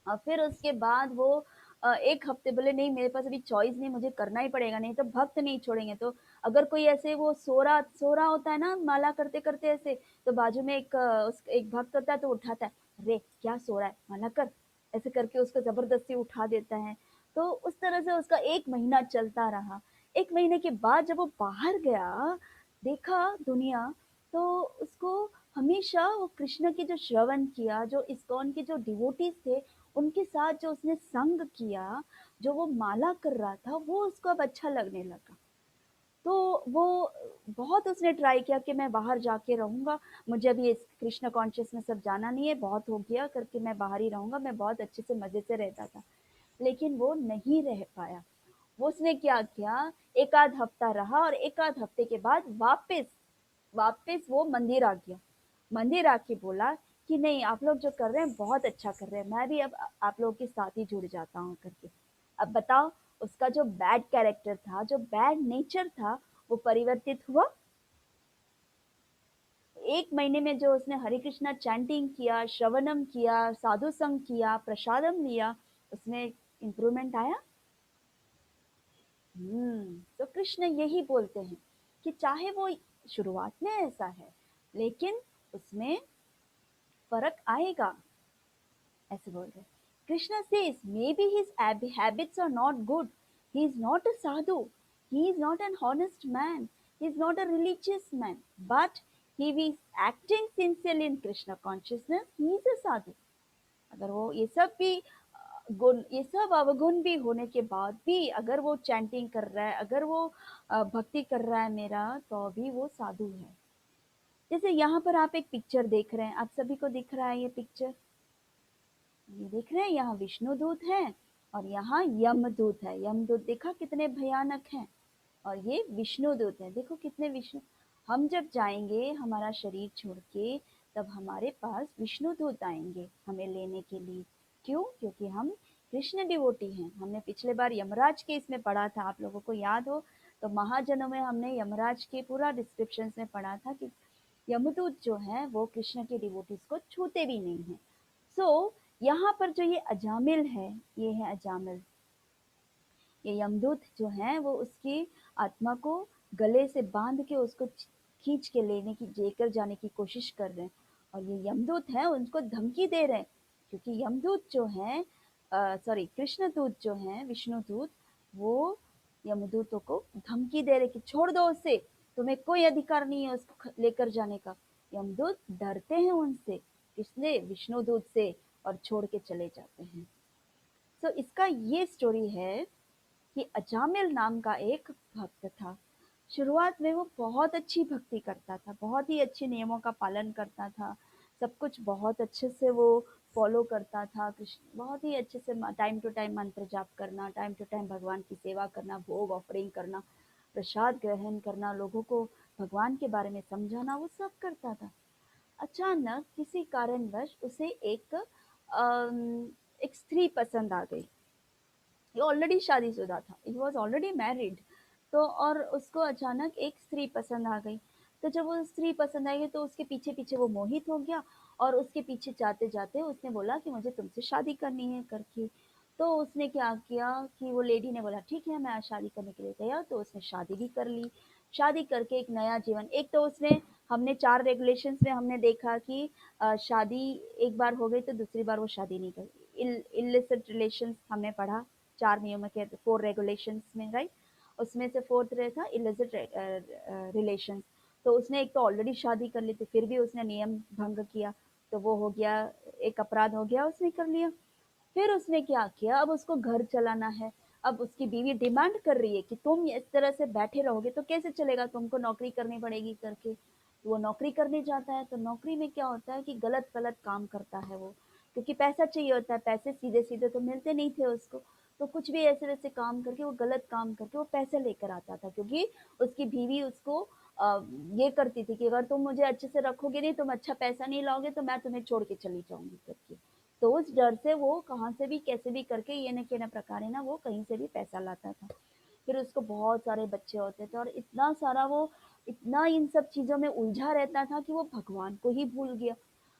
और फिर उसके बाद वो एक हफ्ते बोले नहीं मेरे पास अभी चॉइस नहीं, मुझे करना ही पड़ेगा, नहीं तो भक्त नहीं छोड़ेंगे। तो अगर कोई ऐसे वो सो रहा होता है ना माला करते करते ऐसे, तो बाजू में एक भक्त होता है तो उठाता है, अरे क्या सो रहा है, माला कर, ऐसे करके उसको जबरदस्ती उठा देता है। तो उस तरह से उसका 1 महीना चलता रहा। 1 महीने के बाद जब वो बाहर गया, देखा दुनिया, तो उसको हमेशा वो कृष्ण की जो श्रवण किया, जो इस्कॉन के जो डिवोटीज थे उनके साथ जो उसने संग किया, जो वो माला कर रहा था, वो उसको अब अच्छा लगने लगा। तो वो बहुत उसने ट्राई किया कि मैं बाहर जाके रहूंगा, मुझे अभी इस कृष्ण कॉन्शियस में सब जाना नहीं है, बहुत हो गया करके मैं बाहर ही रहूंगा, मैं बहुत अच्छे से मजे से रहता था। लेकिन वो नहीं रह पाया। वो उसने क्या किया, एक आध हफ्ता रहा और एक आध हफ्ते के बाद वापस वापस वो मंदिर आ गया। मंदिर आके बोला कि नहीं आप लोग जो कर रहे हैं बहुत अच्छा कर रहे हैं, मैं भी अब आप लोगों के साथ ही जुड़ जाता हूँ करके। अब बताओ, उसका जो बैड कैरेक्टर था, जो बैड नेचर था, वो परिवर्तित हुआ। 1 महीने में जो उसने हरे कृष्णा चैंटिंग किया, श्रवणम किया, साधु संग किया, प्रसादम लिया, उसमें इम्प्रूवमेंट आया। तो कृष्ण यही बोलते हैं कि चाहे वो शुरुआत में ऐसा है, लेकिन उसमें फर्क आएगा, ऐसे बोल रहे। Krishna says maybe his habits are not good, he is not a sadhu, he is not an honest man, he is not a religious man, but he is acting sincerely in Krishna consciousness, he is a sadhu। अगर वो ये सब भी गुण, ये सब अवगुण भी होने के बाद भी अगर वो चैंटिंग कर रहा है, अगर वो भक्ति कर रहा है मेरा, तो भी वो साधु है। जैसे यहाँ पर आप एक पिक्चर देख रहे हैं, आप सभी को दिख रहा है ये पिक्चर, ये देख रहे हैं, यहाँ विष्णुदूत है और यहाँ यमदूत है। यमदूत देखा कितने भयानक हैं, और ये विष्णुदूत है, देखो कितने विष्णु। हम जब जाएंगे हमारा शरीर छोड़ के, तब हमारे पास विष्णुदूत आएंगे हमें लेने के लिए। क्यों? क्योंकि हम कृष्ण डिवोटी हैं। हमने पिछले बार यमराज के इसमें पढ़ा था, आप लोगों को याद हो तो महाजनों में हमने यमराज के पूरा डिस्क्रिप्शन में पढ़ा था कि यमदूत जो है वो कृष्ण के डिवोटीज को छूते भी नहीं है। सो यहाँ पर जो ये अजामिल है, ये है अजामिल, ये यमदूत जो हैं वो उसकी आत्मा को गले से बांध के उसको खींच के लेने की, लेकर जाने की कोशिश कर रहे हैं। और ये यमदूत हैं उनको धमकी दे रहे हैं, क्योंकि यमदूत जो हैं, सॉरी कृष्ण दूत जो हैं, विष्णु दूत, वो यमदूतों को धमकी दे रहे कि छोड़ दो उसे, तुम्हें कोई अधिकार नहीं है उसको लेकर जाने का। यमदूत डरते हैं उनसे, किसने? विष्णु दूत से, और छोड़ के चले जाते हैं। तो इसका ये स्टोरी है कि अजामिल नाम का एक भक्त था। शुरुआत में वो बहुत अच्छी भक्ति करता था, बहुत ही अच्छे नियमों का पालन करता था, सब कुछ बहुत अच्छे से वो फॉलो करता था। कृष्ण बहुत ही अच्छे से टाइम टू टाइम मंत्र जाप करना, टाइम टू टाइम भगवान की सेवा करना, भोग ऑफरिंग करना, प्रसाद ग्रहण करना, लोगों को भगवान के बारे में समझाना, वो सब करता था। अचानक किसी कारणवश उसे एक स्त्री पसंद आ गई। ये ऑलरेडी शादीशुदा था, ही वॉज ऑलरेडी मैरिड। तो और उसको अचानक एक स्त्री पसंद आ गई। तो जब वो स्त्री पसंद आई तो उसके पीछे पीछे वो मोहित हो गया, और उसके पीछे जाते जाते उसने बोला कि मुझे तुमसे शादी करनी है करके। तो उसने क्या किया कि वो लेडी ने बोला ठीक है मैं आज शादी करने के लिए तैयार, तो उसने शादी भी कर ली। शादी करके एक नया जीवन, एक तो उसने, हमने 4 रेगुलेशंस में हमने देखा कि शादी एक बार हो गई तो दूसरी बार वो शादी नहीं करेगी। इलिसिट रिलेशंस हमने पढ़ा 4 नियमों के 4 रेगुलेशंस में, राइट। उसमें से 4th था इलिसिट रिलेशंस। तो उसने एक तो ऑलरेडी शादी कर ली थी, फिर भी उसने नियम भंग किया, तो वो हो गया, एक अपराध हो गया, उसने कर लिया। फिर उसने क्या किया, अब उसको घर चलाना है। अब उसकी बीवी डिमांड कर रही है कि तुम इस तरह से बैठे रहोगे तो कैसे चलेगा, तुमको नौकरी करनी पड़ेगी करके। तो वो नौकरी करने जाता है, तो नौकरी में क्या होता है कि गलत गलत काम करता है वो, क्योंकि पैसा चाहिए होता है, पैसे सीधे सीधे तो मिलते नहीं थे उसको। तो कुछ भी ऐसे वैसे काम करके, वो गलत काम करके वो पैसे लेकर आता था, क्योंकि उसकी बीवी उसको ये करती थी कि अगर तुम मुझे अच्छे से रखोगे नहीं, तुम अच्छा पैसा नहीं लाओगे, तो मैं तुम्हें छोड़ के चली जाऊंगी करके। तो उस डर से वो कहाँ से भी कैसे भी करके ये न के न प्रकार है ना, वो कहीं से भी पैसा लाता था। फिर उसको बहुत सारे बच्चे होते थे, और इतना सारा वो, इतना इन सब चीजों में उलझा रहता था कि वो भगवान को ही भूल गया।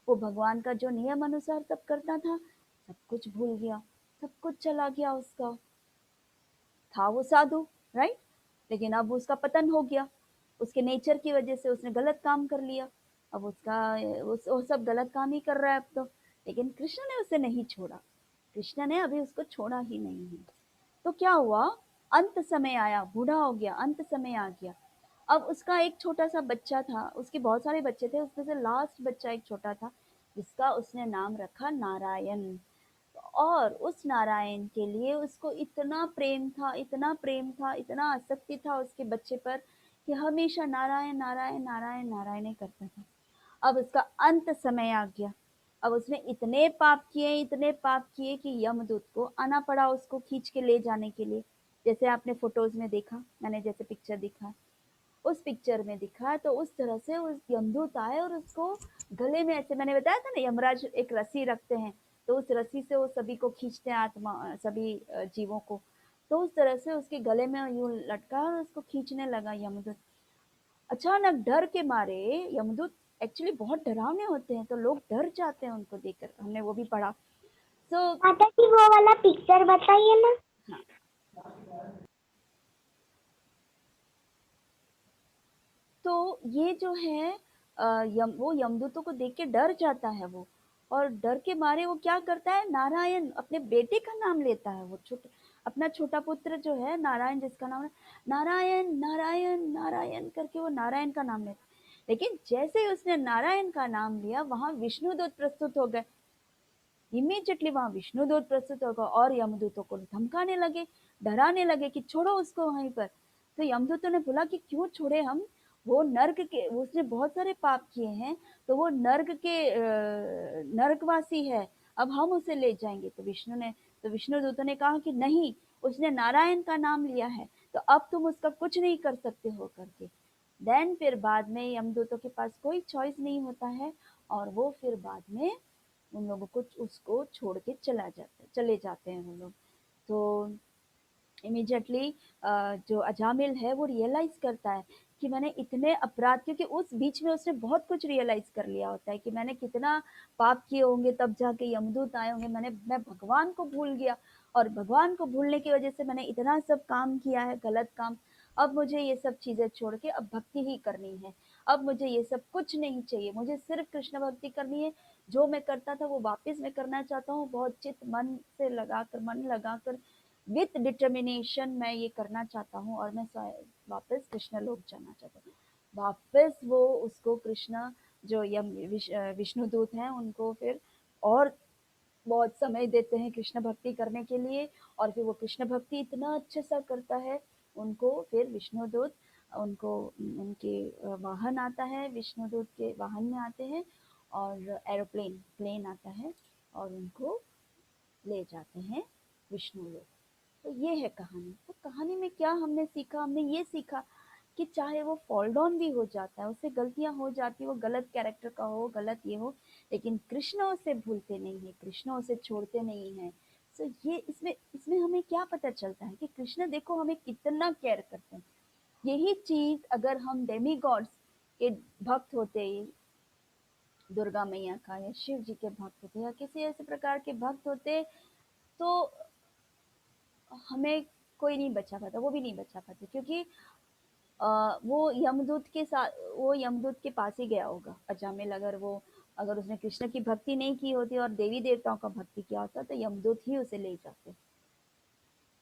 वो भगवान का जो नियम अनुसार सब करता था, सब कुछ भूल गया। सब कुछ चला गया उसका। था वो साधु, राइट, लेकिन अब उसका पतन हो गया, उसके नेचर की वजह से उसने गलत काम कर लिया। अब वो सब गलत काम ही कर रहा है अब तो। लेकिन कृष्ण ने उसे नहीं छोड़ा, कृष्ण ने अभी उसको छोड़ा ही नहीं है। तो क्या हुआ, अंत समय आया, बूढ़ा हो गया, अंत समय आ गया। अब उसका एक छोटा सा बच्चा था, उसके बहुत सारे बच्चे थे, उसमें से लास्ट बच्चा एक छोटा था जिसका उसने नाम रखा नारायण। और उस नारायण के लिए उसको इतना प्रेम था, इतना प्रेम था, इतना आसक्ति था उसके बच्चे पर कि हमेशा नारायण नारायण नारायण नारायण ही करता था। अब उसका अंत समय आ गया। अब उसने इतने पाप किए, इतने पाप किए कि यमदूत को आना पड़ा उसको खींच के ले जाने के लिए। जैसे आपने फोटोज में देखा, मैंने जैसे पिक्चर दिखा, उस पिक्चर में दिखा, तो उस तरह से उस यमदूत आए और उसको गले में, ऐसे मैंने बताया था ना, यमराज एक रस्सी रखते हैं, तो उस रस्सी से वो सभी को खींचते हैं, आत्मा सभी जीवों को। तो उस तरह से उसके गले में यूं लटका और उसको खींचने लगा यमदूत। अचानक डर के मारे, यमदूत एक्चुअली बहुत डरावने होते हैं, तो लोग डर जाते हैं उनको देखकर, हमने वो भी पढ़ा। सो माता जी वो वाला पिक्चर बताइए ना। हाँ, तो ये जो है वो यमदूतों को देख के डर जाता है वो, और डर के मारे वो क्या करता है, नारायण अपने बेटे का नाम लेता है। वो अपना छोटा पुत्र जो है नारायण, जिसका नाम है नारायण नारायण नारायण करके, वो नारायण का नाम लेता है। लेकिन जैसे ही उसने नारायण का नाम लिया, वहां विष्णुदूत प्रस्तुत हो गए। इमीडिएटली वहां विष्णुदूत प्रस्तुत होगा और यमदूतों को धमकाने लगे, डराने लगे कि छोड़ो उसको वहीं पर। तो यमदूतों ने बोला कि क्यों छोड़े हम, वो नर्क के, उसने बहुत सारे पाप किए हैं, तो वो नर्क के नर्कवासी है, अब हम उसे ले जाएंगे। तो विष्णुदूतों ने कहा कि नहीं, उसने नारायण का नाम लिया है, तो अब तुम उसका कुछ नहीं कर सकते हो करके। देन फिर बाद में यमदूतों के पास कोई चॉइस नहीं होता है, और वो फिर बाद में उन लोगों को उसको छोड़ के चले जाते हैं वो लोग। तो इमीडिएटली जो अजामिल है वो रियलाइज करता है कि मैंने इतने अपराध, क्योंकि उस बीच में उसने बहुत कुछ रियलाइज कर लिया होता है कि मैंने कितना पाप किए होंगे, तब जाके यमदूत आए होंगे, मैं भगवान को भूल गया, और भगवान को भूलने की वजह से मैंने इतना सब काम किया है, गलत काम। अब मुझे ये सब चीजें छोड़ के अब भक्ति ही करनी है, अब मुझे ये सब कुछ नहीं चाहिए, मुझे सिर्फ कृष्ण भक्ति करनी है। जो मैं करता था वो वापस मैं करना चाहता हूँ, बहुत चित्त मन से लगाकर, मन लगाकर, विथ डिटर्मिनेशन मैं ये करना चाहता हूँ, और मैं वापस कृष्ण लोक जाना चाहता हूँ। वापस वो उसको कृष्ण, जो विष्णुदूत हैं, उनको फिर और बहुत समय देते हैं कृष्ण भक्ति करने के लिए। और फिर वो कृष्ण भक्ति इतना अच्छे सा करता है, उनको फिर विष्णुदूत, उनको उनके वाहन आता है, विष्णुदूत के वाहन में आते हैं, और प्लेन आता है, और उनको ले जाते हैं विष्णु लोक। तो ये है कहानी। तो कहानी में क्या हमने सीखा, हमने ये सीखा कि चाहे वो फॉल डाउन भी हो जाता है, उससे गलतियां हो जाती, वो गलत कैरेक्टर का हो, गलत ये हो, लेकिन कृष्ण उसे भूलते नहीं है, कृष्ण उसे छोड़ते नहीं है। सो ये इसमें इसमें हमें क्या पता चलता है कि कृष्ण देखो हमें कितना केयर करते हैं। यही चीज अगर हम डेमी गॉड्स के भक्त होते, दुर्गा मैया का या शिव जी के भक्त होते, या किसी ऐसे प्रकार के भक्त होते, तो हमें कोई नहीं बचा पाता, वो भी नहीं बचा पाते, क्योंकि वो यमदूत के पास ही गया होगा अजामिल। अगर उसने कृष्ण की भक्ति नहीं की होती और देवी देवताओं का भक्ति किया होता, तो यमदूत ही उसे ले जाते,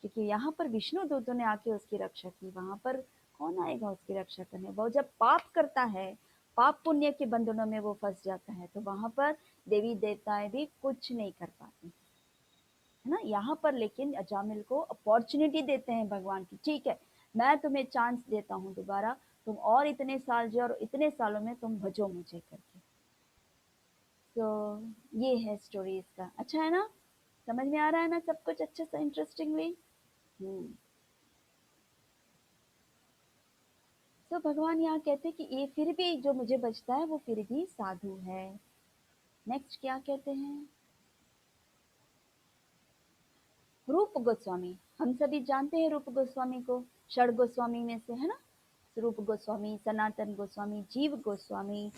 क्योंकि यहाँ पर विष्णु दूतों ने आके उसकी रक्षा की, वहां पर कौन आएगा उसकी रक्षा करने। वो जब पाप करता है, पाप पुण्य के बंधनों में वो फंस जाता है, तो वहां पर देवी देवताएं भी कुछ नहीं कर पाती है ना। यहाँ पर लेकिन अजामिल को अपॉर्चुनिटी देते हैं भगवान की, ठीक है मैं तुम्हें चांस देता हूँ दोबारा, तुम और इतने साल जो, और इतने सालों में तुम भजो मुझे करके। तो ये है स्टोरी इसका। अच्छा है ना, समझ में आ रहा है ना सब कुछ अच्छे से, इंटरेस्टिंगली। तो भगवान यहाँ कहते हैं कि ये फिर भी जो मुझे बचता है वो फिर भी साधु है। नेक्स्ट क्या कहते हैं, रूप गोस्वामी। हम सभी जानते हैं रूप गोस्वामी को, षड गोस्वामी में से है ना। रूप गोस्वामी, सनातन गोस्वामी, जीव गोस्वामी,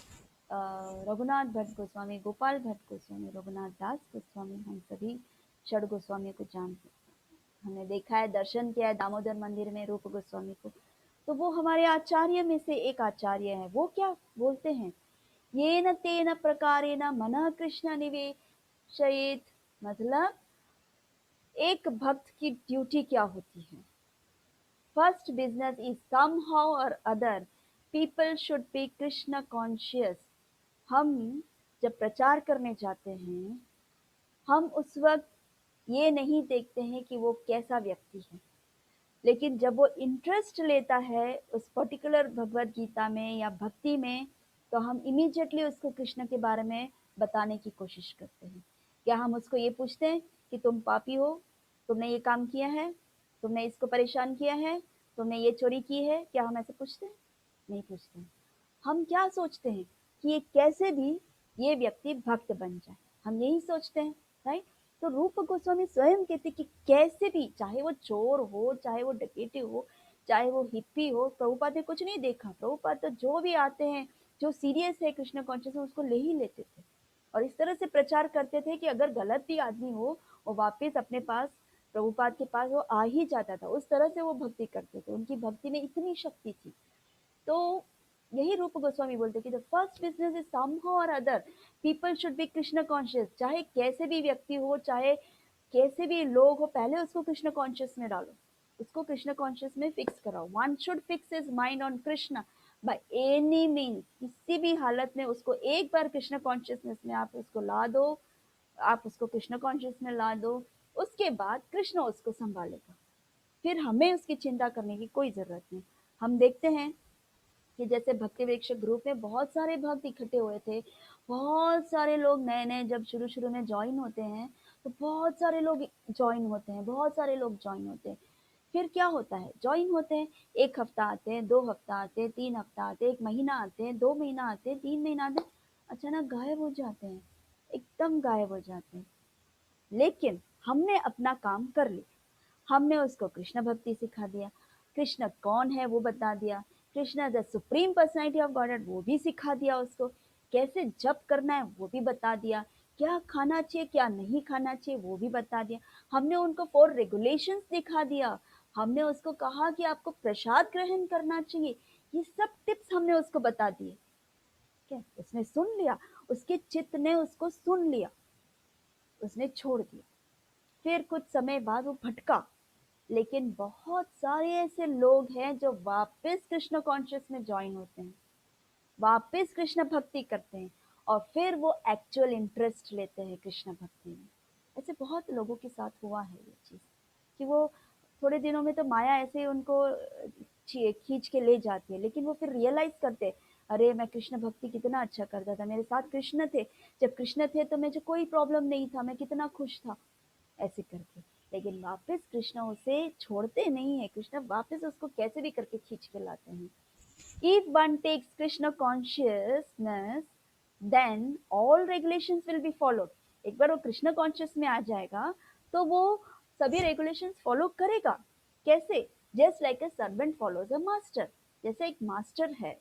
रघुनाथ भट्ट गोस्वामी, गोपाल भट्ट गोस्वामी, रघुनाथ दास गोस्वामी, हम सभी षड गोस्वामी को जानते हैं, हमने देखा है, दर्शन किया है दामोदर मंदिर में रूप गोस्वामी को, तो वो हमारे आचार्य में से एक आचार्य है। वो क्या बोलते हैं, येन तेन प्रकारेण मनः कृष्ण निवेशयेत्, मतलब एक भक्त की ड्यूटी क्या होती है। First business is somehow or other people should be Krishna conscious. हम जब प्रचार करने जाते हैं, हम उस वक्त ये नहीं देखते हैं कि वो कैसा व्यक्ति है, लेकिन जब वो इंटरेस्ट लेता है उस पर्टिकुलर भगवत गीता में या भक्ति में, तो हम इमीडिएटली उसको कृष्ण के बारे में बताने की कोशिश करते हैं। क्या हम उसको ये पूछते हैं कि तुम पापी हो, तुमने ये काम किया है, तुमने इसको परेशान किया है, तुमने ये चोरी की है, क्या हम ऐसे पूछते हैं? नहीं पूछते हैं। हम क्या सोचते हैं कि ये कैसे भी ये व्यक्ति भक्त बन जाए, हम यही सोचते हैं, राइट। तो रूप गोस्वामी स्वयं कहते कि कैसे भी, चाहे वो चोर हो, चाहे वो डकैती हो, चाहे वो हिप्पी हो, प्रभुपाद ने कुछ नहीं देखा। प्रभुपाद तो जो भी आते हैं, जो सीरियस है कृष्ण कॉन्शियस, उसको ले ही लेते थे और इस तरह से प्रचार करते थे कि अगर गलत भी आदमी हो, वो वापस अपने पास, प्रभुपाद के पास वो आ ही जाता था। उस तरह से वो भक्ति करते थे, उनकी भक्ति में इतनी शक्ति थी। तो यही रूप गोस्वामी बोलते कि the first business is somehow or other people should be Krishna conscious. चाहे कैसे भी व्यक्ति हो, चाहे कैसे भी लोग हो, पहले उसको कृष्ण कॉन्शियस में डालो, उसको कृष्ण कॉन्शियस में फिक्स कराओ। One should fix his mind on Krishna by any means. किसी भी हालत में उसको एक बार कृष्ण कॉन्शियसनेस में आप उसको ला दो, आप उसको कृष्ण कॉन्शियस में ला दो, उसके बाद कृष्ण उसको संभालेगा। फिर हमें उसकी चिंता करने की कोई जरूरत नहीं। हम देखते हैं कि जैसे भक्ति वेक्षक ग्रुप में बहुत सारे भक्त इकट्ठे हुए थे, बहुत सारे लोग नए नए जब शुरू शुरू में ज्वाइन होते हैं, तो बहुत सारे लोग ज्वाइन होते हैं, बहुत सारे लोग ज्वाइन होते हैं। फिर क्या होता है, ज्वाइन होते हैं, 1 हफ्ता आते हैं, 2 हफ्ता आते हैं, 3 हफ्ता आते हैं, 1 महीना आते हैं, 2 महीना आते हैं, 3 महीना आते हैं, अचानक गायब हो जाते हैं, एकदम गायब हो जाते हैं। लेकिन हमने अपना काम कर लिया, हमने उसको कृष्ण भक्ति सिखा दिया, कृष्ण कौन है वो बता दिया, Krishna the supreme personality of God वो भी सिखा दिया उसको, कैसे जप करना है वो भी बता दिया, क्या खाना चाहिए क्या नहीं खाना चाहिए वो भी बता दिया। हमने उनको 4 रेगुलेशंस दिखा दिया, हमने उसको कहा कि आपको प्रसाद ग्रहण करना चाहिए, ये सब टिप्स हमने उसको बता दिए। क्या उसने सुन लिया, उसके चित्त ने उसको सुन लिया, उसने छोड़ दिया। फिर कुछ समय बाद वो भटका, लेकिन बहुत सारे ऐसे लोग हैं जो वापस कृष्ण कॉन्शियस में ज्वाइन होते हैं, वापस कृष्ण भक्ति करते हैं और फिर वो एक्चुअल इंटरेस्ट लेते हैं कृष्ण भक्ति में। ऐसे बहुत लोगों के साथ हुआ है ये चीज़ कि वो थोड़े दिनों में तो माया ऐसे ही उनको खींच के ले जाती है, लेकिन वो फिर रियलाइज करते हैं, अरे मैं कृष्ण भक्ति कितना अच्छा करता था, मेरे साथ कृष्ण थे, जब कृष्ण थे तो मुझे कोई प्रॉब्लम नहीं था, मैं कितना खुश था, ऐसे करके। लेकिन वापस कृष्ण उसे छोड़ते नहीं है, कृष्ण वापस उसको कैसे भी करके खींच के लाते हैं। If one takes Krishna consciousness, then all regulations will be followed. एक बार वो कृष्ण कॉन्शियस में आ जाएगा तो वो सभी रेगुलेशंस फॉलो करेगा। कैसे? Just like a servant follows a master. जैसे एक मास्टर है,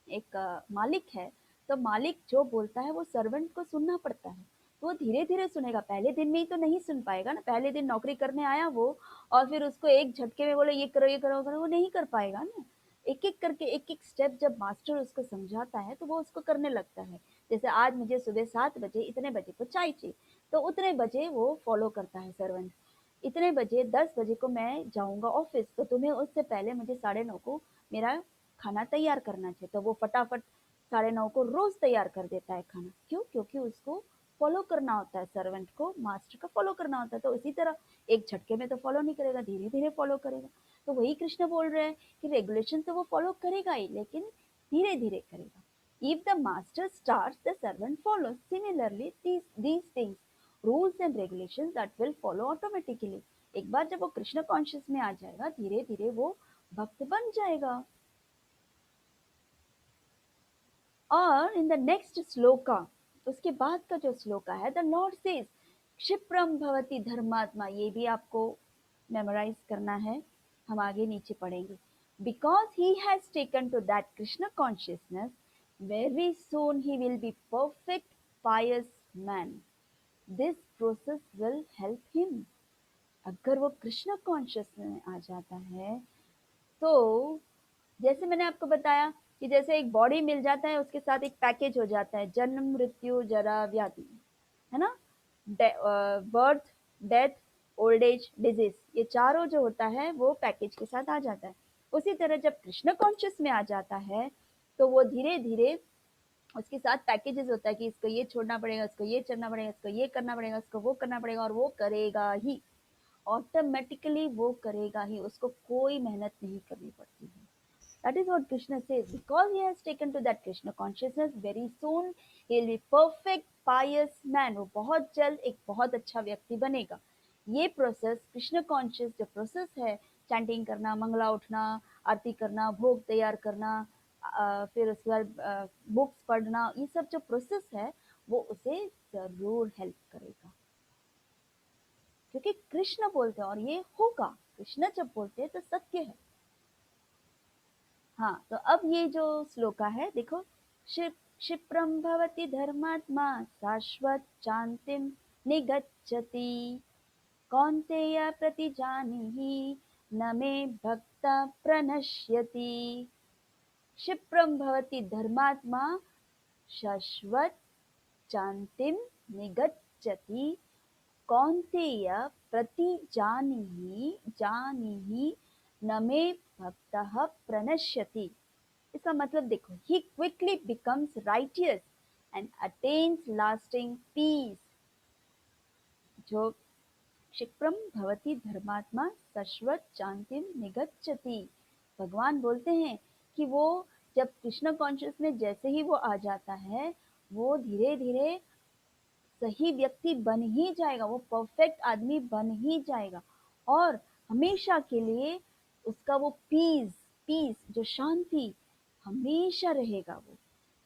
एक मालिक है, तो मालिक जो बोलता है वो सर्वेंट को सुनना पड़ता है, तो वो धीरे धीरे सुनेगा। पहले दिन में ही तो नहीं सुन पाएगा ना, पहले दिन नौकरी करने आया वो और फिर उसको एक झटके में बोले ये करो ये करो करो, वो नहीं कर पाएगा ना। एक एक करके एक एक स्टेप जब मास्टर उसको समझाता है तो वो उसको करने लगता है। जैसे आज मुझे सुबह 7 बजे इतने बजे को चाय चाहिए, तो उतने बजे वो फॉलो करता है सर्वेंट। इतने बजे 10 बजे को मैं जाऊंगा ऑफिस, तो तुम्हें उससे पहले मुझे 9:30 को मेरा खाना तैयार करना चाहिए, तो वो फटाफट 9:30 को रोज तैयार कर देता है खाना। क्यों? क्योंकि उसको फॉलो करना होता है, सर्वेंट को मास्टर का फॉलो करना होता है। तो इसी तरह एक झटके में तो फॉलो नहीं करेगा, धीरे धीरे फॉलो करेगा। तो वही कृष्ण बोल रहे हैं कि रेगुलेशन तो वो फॉलो करेगा ही, लेकिन धीरे धीरे करेगा। If the master start the servant follow similarly these things rules and regulations that will follow automatically। एक बार जब वो कृष्ण कॉन्शियस में आ जाएगा, धीरे धीरे वो भक्त बन जाएगा। और इन द नेक्स्ट श्लोका, उसके बाद का जो श्लोका है, द लॉर्ड सेज क्षिप्रम भवति धर्मात्मा, ये भी आपको मेमोराइज करना है, हम आगे नीचे पढ़ेंगे। Because he has taken to that Krishna consciousness, very soon he will be perfect pious man. This process will help him. अगर वो कृष्ण कॉन्शियस में आ जाता है तो जैसे मैंने आपको बताया कि जैसे एक बॉडी मिल जाता है, उसके साथ एक पैकेज हो जाता है, जन्म मृत्यु जरा व्याधि, है ना, birth, death, old age, disease, ये चारों जो होता है वो पैकेज के साथ आ जाता है। उसी तरह जब कृष्ण कॉन्शियस में आ जाता है तो वो धीरे धीरे उसके साथ पैकेजेस होता है कि इसको ये छोड़ना पड़ेगा, इसको ये चढ़ना पड़ेगा, इसको ये करना पड़ेगा, इसको वो करना पड़ेगा, और वो करेगा ही, ऑटोमेटिकली वो करेगा ही, उसको कोई मेहनत नहीं करनी पड़ती है। That is what Krishna says. Because he has taken to that Krishna consciousness, very soon he will be perfect, pious man. वो बहुत जल्द एक बहुत अच्छा व्यक्ति बनेगा। ये प्रोसेस, कृष्ण कॉन्शियस जो प्रोसेस है, चैंटिंग करना, मंगला उठना, आरती करना, भोग तैयार करना, फिर उसके बाद बुक्स पढ़ना, ये सब जो प्रोसेस है वो उसे जरूर हेल्प करेगा, क्योंकि कृष्ण बोलते हैं और ये होगा। कृष्ण जब बोलते हैं तो सत्य है। हाँ, तो अब ये जो श्लोका है देखो, क्षिप्रम भवति धर्मात्मा शाश्वत शांतिम निगच्छति कौन्तेय प्रतिजानीहि न मे भक्त प्रणश्यति। क्षिप्रम भवति धर्मात्मा शाश्वत शांतिम निगच्छति कौन्तेय प्रतिजानीहि जानीहि न मे भक्तः प्रणश्यति। इसका मतलब देखो, he quickly becomes righteous and attains lasting peace। जो क्षिप्रम भवति धर्मात्मा शाश्वत शांतिम निगच्छति, भगवान बोलते हैं कि वो जब कृष्ण कॉन्शियस में जैसे ही वो आ जाता है, वो धीरे धीरे सही व्यक्ति बन ही जाएगा, वो परफेक्ट आदमी बन ही जाएगा, और हमेशा के लिए उसका वो पीस, पीस जो शांति हमेशा रहेगा वो।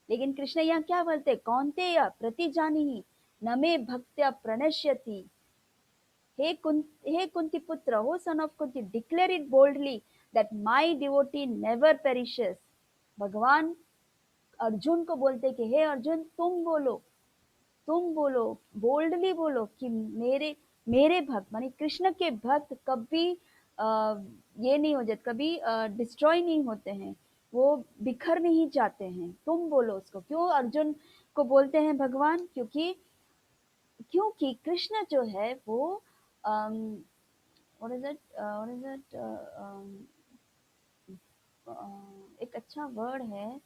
लेकिन कृष्ण यहाँ क्या बोलते, कौन्तेय प्रतिजानीहि न मे भक्त्या प्रणश्यति। हे कुंती पुत्र, हो son of Kunti, declare it boldly that my devotee never perishes। भगवान अर्जुन को बोलते कि हे अर्जुन, तुम बोलो, बोल्डली बोलो कि मेरे भक्त माने कृष्ण के भक्त कभी ये नहीं हो जाते, कभी डिस्ट्रॉय नहीं होते हैं, वो बिखर नहीं जाते हैं, तुम बोलो उसको। क्यों अर्जुन को बोलते हैं भगवान? क्योंकि कृष्ण जो है वो what is it एक अच्छा वर्ड है,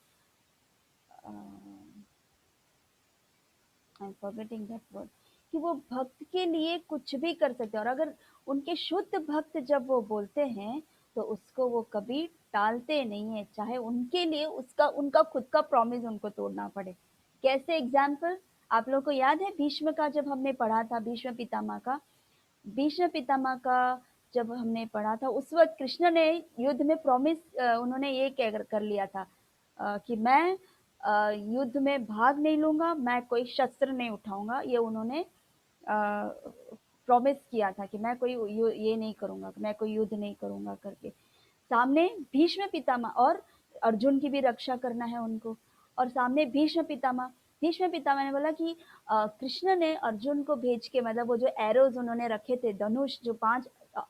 I am forgetting that word, कि वो भक्त के लिए कुछ भी कर सकते हैं, और अगर उनके शुद्ध भक्त जब वो बोलते हैं तो उसको वो कभी टालते नहीं है, चाहे उनके लिए उसका उनका खुद का प्रॉमिस उनको तोड़ना पड़े। कैसे? एग्जाम्पल आप लोगों को याद है भीष्म का, जब हमने पढ़ा था भीष्म पितामह का जब हमने पढ़ा था, उस वक्त कृष्ण ने युद्ध में प्रॉमिस, उन्होंने ये कर लिया था कि मैं युद्ध में भाग नहीं लूंगा, मैं कोई शस्त्र नहीं उठाऊंगा, ये उन्होंने प्रॉमिस किया था कि मैं कोई ये नहीं करूंगा, मैं कोई युद्ध नहीं करूंगा करके। सामने भीष्म पितामह, और अर्जुन की भी रक्षा करना है उनको, और सामने भीष्म पितामह ने बोला कि कृष्ण ने अर्जुन को भेज के, मतलब वो जो एरोज उन्होंने रखे थे, धनुष जो 5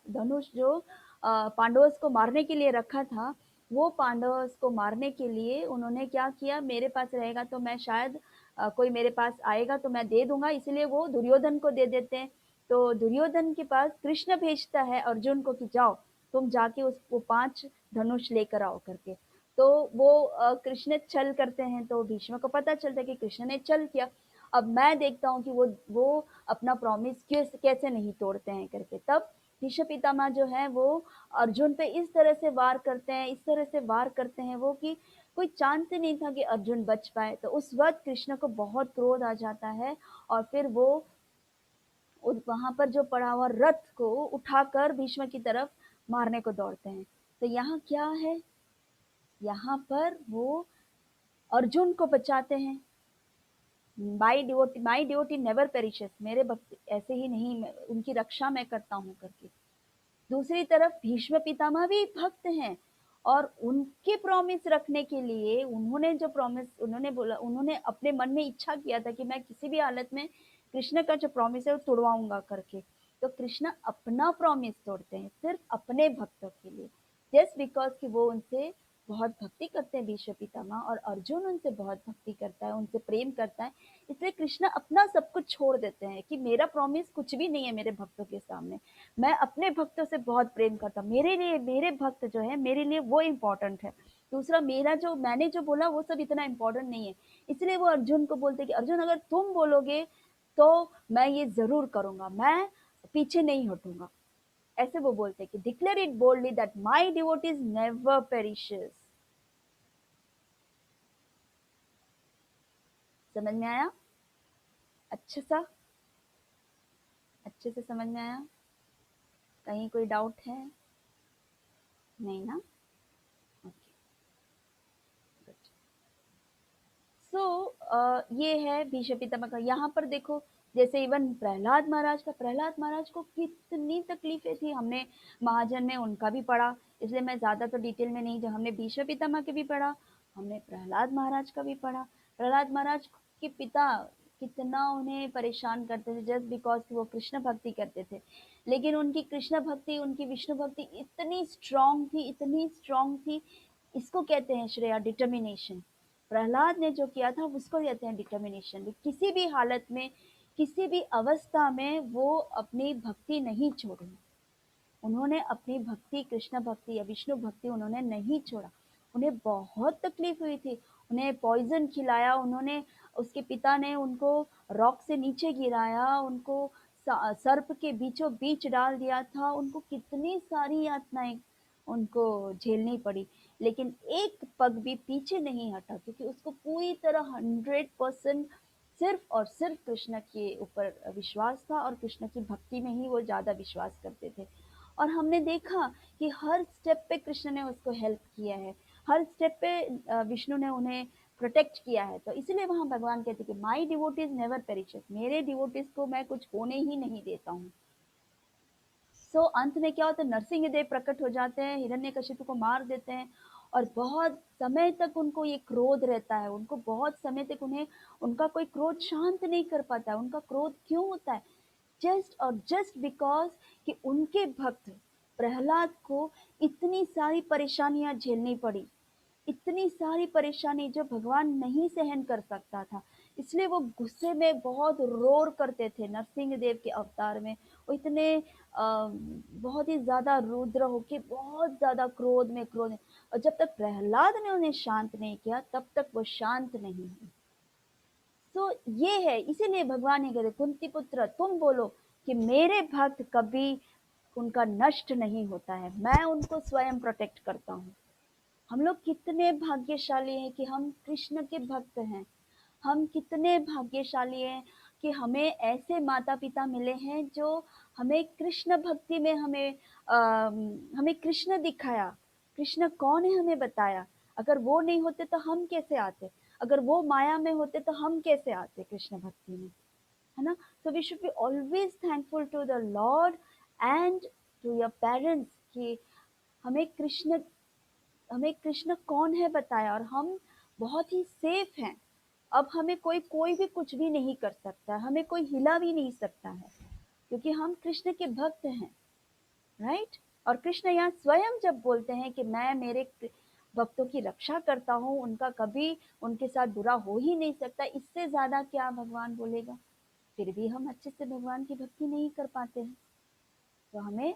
धनुष जो पांडवों को मारने के लिए रखा था, वो पांडवों को मारने के लिए उन्होंने क्या किया, मेरे पास रहेगा तो मैं शायद कोई मेरे पास आएगा तो मैं दे दूंगा, इसलिए वो दुर्योधन को दे देते हैं। तो दुर्योधन के पास कृष्ण भेजता है अर्जुन को कि जाओ तुम जाके वो 5 धनुष लेकर आओ करके। तो वो कृष्ण छल करते हैं, तो भीष्म को पता चलता है कि कृष्ण ने छल किया। अब मैं देखता हूँ कि वो अपना प्रॉमिस कैसे नहीं तोड़ते हैं करके। तब भीष्म पितामह जो है वो अर्जुन पे इस तरह से वार करते हैं वो, कि कोई चांस ही नहीं था कि अर्जुन बच पाए। तो उस वक्त कृष्ण को बहुत क्रोध आ जाता है, और फिर वो वहां पर जो पड़ा हुआ रथ को उठाकर भीष्म की तरफ मारने को दौड़ते हैं। तो यहाँ क्या है, यहाँ पर वो अर्जुन को बचाते हैं। माई डिवोटी नेवर पेरिशेस, मेरे भक्त ऐसे ही नहीं, उनकी रक्षा मैं करता हूँ करके। दूसरी तरफ भीष्म पितामह भी भक्त हैं, और उनके प्रॉमिस रखने के लिए उन्होंने अपने मन में इच्छा किया था कि मैं किसी भी हालत में कृष्ण का जो प्रॉमिस है वो तोड़वाऊंगा करके। तो कृष्ण अपना प्रॉमिस तोड़ते हैं सिर्फ अपने भक्तों के लिए, जस्ट बिकॉज कि वो उनसे बहुत भक्ति करते हैं भीष्म पितामह, और अर्जुन उनसे बहुत भक्ति करता है, उनसे प्रेम करता है, इसलिए कृष्ण अपना सब कुछ छोड़ देते हैं कि मेरा प्रॉमिस कुछ भी नहीं है मेरे भक्तों के सामने, मैं अपने भक्तों से बहुत प्रेम करता हूँ, मेरे लिए मेरे भक्त जो है मेरे लिए वो इम्पोर्टेंट है, दूसरा मेरा जो मैंने जो बोला वो सब इतना इम्पोर्टेंट नहीं है। इसलिए वो अर्जुन को बोलते कि अर्जुन अगर तुम बोलोगे तो मैं ये जरूर करूंगा, मैं पीछे नहीं हटूंगा। ऐसे वो बोलते कि declare it boldly that my devotees never perishes. समझ में आया? अच्छे से समझ में आया? कहीं कोई डाउट है? नहीं ना? ओके, सो ये है भीष्म पितामह का। यहाँ पर देखो जैसे इवन प्रहलाद महाराज को कितनी तकलीफें थी, हमने महाजन में उनका भी पढ़ा, इसलिए मैं ज्यादा तो डिटेल में नहीं, जो हमने भीष्म पितामह के भी पढ़ा, हमने प्रहलाद महाराज का भी पढ़ा। प्रहलाद महाराज के पिता कितना उन्हें परेशान करते थे जस्ट बिकॉज वो कृष्ण भक्ति करते थे, लेकिन उनकी कृष्ण भक्ति, उनकी विष्णु भक्ति इतनी स्ट्रांग थी, इसको कहते हैं श्रेया डिटर्मिनेशन। प्रहलाद ने जो किया था उसको कहते हैं डिटर्मिनेशन। किसी भी हालत में, किसी भी अवस्था में वो अपनी भक्ति नहीं छोड़ी, उन्होंने अपनी भक्ति, कृष्ण भक्ति या विष्णु भक्ति उन्होंने नहीं छोड़ा। उन्हें बहुत तकलीफ हुई थी, उन्हें पॉइजन खिलाया उन्होंने, उसके पिता ने उनको रॉक से नीचे गिराया, उनको सर्प के बीचों बीच डाल दिया था, उनको कितनी सारी यातनाएं उनको झेलनी पड़ी, लेकिन एक पग भी पीछे नहीं हटा, क्योंकि उसको पूरी तरह 100% सिर्फ और सिर्फ कृष्ण के ऊपर विश्वास था, और कृष्ण की भक्ति में ही वो ज्यादा विश्वास करते थे। और हमने देखा कि हर स्टेप पे कृष्ण ने उसको हेल्प किया है, हर स्टेप पे विष्णु ने उन्हें प्रोटेक्ट किया है। तो इसलिए वहां भगवान कहते हैं कि माई डिवोटीज नेवर पेरिशेस, मेरे डिवोटीज को मैं कुछ होने ही नहीं देता हूँ। सो अंत में क्या होता है, नरसिंहदेव प्रकट हो जाते हैं, हिरण्यकशिपु को मार देते हैं, और बहुत समय तक उनको ये क्रोध रहता है, उनको बहुत समय तक उन्हें उनका कोई क्रोध शांत नहीं कर पाता है। उनका क्रोध क्यों होता है? जस्ट बिकॉज कि उनके भक्त प्रहलाद को इतनी सारी परेशानियां झेलनी पड़ी, इतनी सारी परेशानी जो भगवान नहीं सहन कर सकता था, इसलिए वो गुस्से में बहुत रोर करते थे। नरसिंह देव के अवतार में वो इतने बहुत ही ज्यादा रुद्र होके बहुत ज्यादा क्रोध में, और जब तक प्रहलाद ने उन्हें शांत नहीं किया तब तक वो शांत नहीं हुए। तो ये है, इसीलिए भगवान ये कहते कुंती पुत्र तुम बोलो कि मेरे भक्त कभी उनका नष्ट नहीं होता है, मैं उनको स्वयं प्रोटेक्ट करता हूँ। हम लोग कितने भाग्यशाली हैं कि हम कृष्ण के भक्त हैं, हम कितने भाग्यशाली हैं कि हमें ऐसे माता पिता मिले हैं जो हमें कृष्ण भक्ति में हमें कृष्ण दिखाया, कृष्ण कौन है हमें बताया। अगर वो नहीं होते तो हम कैसे आते, अगर वो माया में होते तो हम कैसे आते कृष्ण भक्ति में, है ना? तो we should be always thankful to the lord and to your parents कि हमें कृष्ण हमें कृष्ण कौन है बताया, और हम बहुत ही सेफ हैं। अब हमें कोई भी कुछ भी नहीं कर सकता, हमें कोई हिला भी नहीं सकता है, क्योंकि हम कृष्ण के भक्त हैं, राइट? और कृष्ण यहाँ स्वयं जब बोलते हैं कि मैं मेरे भक्तों की रक्षा करता हूँ, उनका कभी उनके साथ बुरा हो ही नहीं सकता, इससे ज्यादा क्या भगवान बोलेगा? फिर भी हम अच्छे से भगवान की भक्ति नहीं कर पाते हैं। तो हमें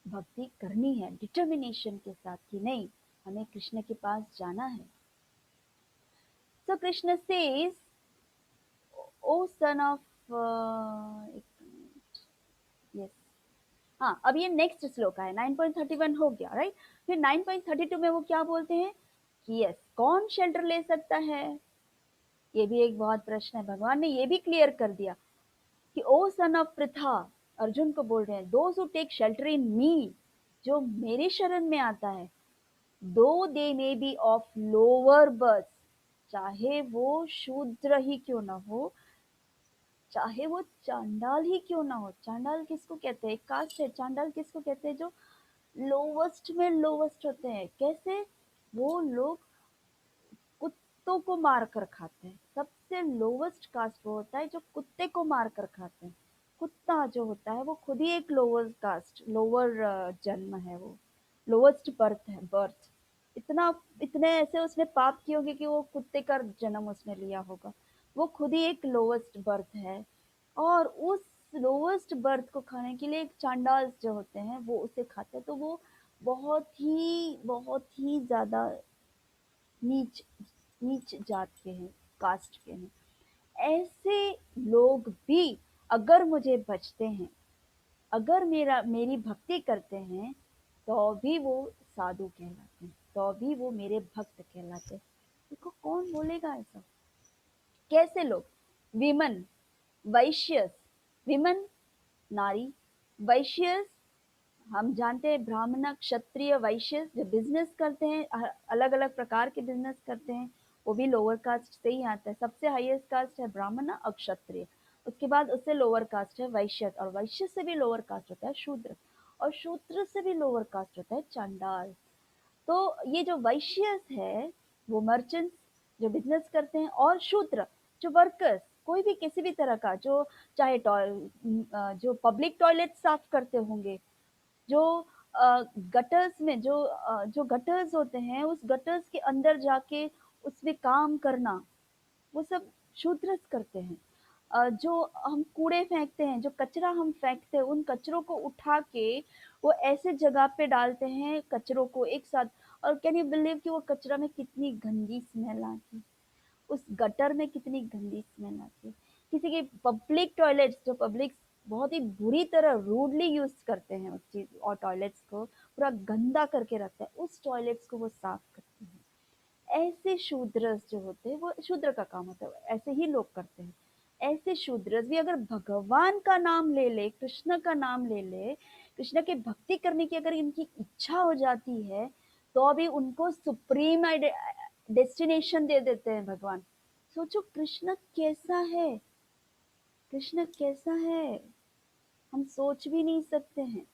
भक्ति करनी है डिटर्मिनेशन के साथ कि नहीं, हमें कृष्ण के पास जाना है। So Krishna says, "O son of yes, हाँ, अब ये नेक्स्ट श्लोक है, 9.31 हो गया, राइट? फिर 9.32 में वो क्या बोलते हैं कि यस, कौन शेल्टर ले सकता है? ये भी एक बहुत प्रश्न है, भगवान ने ये भी क्लियर कर दिया कि O son of Pritha, Arjun को बोल रहे हैं, those who take shelter in me, जो मेरे शरण में आता है, though they may be of lower birth, चाहे वो शूद्र ही क्यों ना हो, चाहे वो चांडाल ही क्यों ना हो। चांडाल किसको कहते हैं? कास्ट है। चांडाल किसको कहते हैं? जो लोवेस्ट में लोवेस्ट होते हैं। कैसे? वो लोग कुत्तों कुत्तों को मार कर खाते हैं। सबसे लोवेस्ट कास्ट वो होता है जो कुत्ते को मार कर खाते हैं। कुत्ता जो होता है वो खुद ही एक लोअर कास्ट, लोअर जन्म है, वो लोवेस्ट बर्थ है, बर्थ। इतना इतने ऐसे उसने पाप किए होंगे कि वो कुत्ते का जन्म उसने लिया होगा। वो खुद ही एक लोवेस्ट बर्थ है, और उस लोवेस्ट बर्थ को खाने के लिए एक चांडाल जो होते हैं वो उसे खाते हैं। तो वो बहुत ही ज्यादा नीच नीच जात के हैं, कास्ट के हैं। ऐसे लोग भी अगर मुझे बचते हैं, अगर मेरी भक्ति करते हैं, तो भी वो साधु कहलाते हैं, तो भी वो मेरे भक्त कहलाते हैं। देखो कौन बोलेगा ऐसा? कैसे लोग? विमन, वैश्यस, विमन नारी, वैश्यस हम जानते हैं, ब्राह्मण, क्षत्रिय, वैश्य जो बिजनेस करते हैं, अलग अलग प्रकार के बिजनेस करते हैं, वो भी लोअर कास्ट से ही आता है। सबसे हाईएस्ट कास्ट है ब्राह्मण और क्षत्रिय, उसके बाद उससे लोअर कास्ट है वैश्य, और वैश्य से भी लोअर कास्ट होता है शूद्र, और शूद्र से भी लोअर कास्ट होता है चांडाल। तो ये जो वैश्य है वो मर्चेंट्स जो बिजनेस करते हैं, और शूद्र जो वर्कर्स, कोई भी किसी भी तरह का, जो चाहे जो पब्लिक टॉयलेट साफ करते होंगे, जो गटर्स में जो गटर्स होते हैं, उस गटर्स के अंदर जाके उसमें काम करना, वो सब शूद्रस करते हैं। जो हम कूड़े फेंकते हैं, जो कचरा हम फेंकते हैं, उन कचरों को उठा के वो ऐसे जगह पे डालते हैं कचरों को एक साथ, और कैन यू बिलीव कि वो कचरा में कितनी गंदी स्मेल आती है, उस गटर में कितनी गंदी स्मेल आती है। किसी के पब्लिक टॉयलेट्स, जो पब्लिक बहुत ही बुरी तरह रूडली यूज करते हैं उस चीज और टॉयलेट्स को पूरा गंदा करके रखते हैं, उस टॉयलेट्स को वो साफ करते हैं। ऐसे शूद्रस जो होते हैं, वो शूद्र का काम होता है, ऐसे ही लोग करते हैं। ऐसे शूद्रस भी अगर भगवान का नाम ले ले, कृष्ण का नाम ले ले, कृष्ण की भक्ति करने की अगर इनकी इच्छा हो जाती है, तो अभी उनको सुप्रीम डेस्टिनेशन दे देते हैं भगवान। सोचो कृष्ण कैसा है, कृष्ण कैसा है, हम सोच भी नहीं सकते हैं।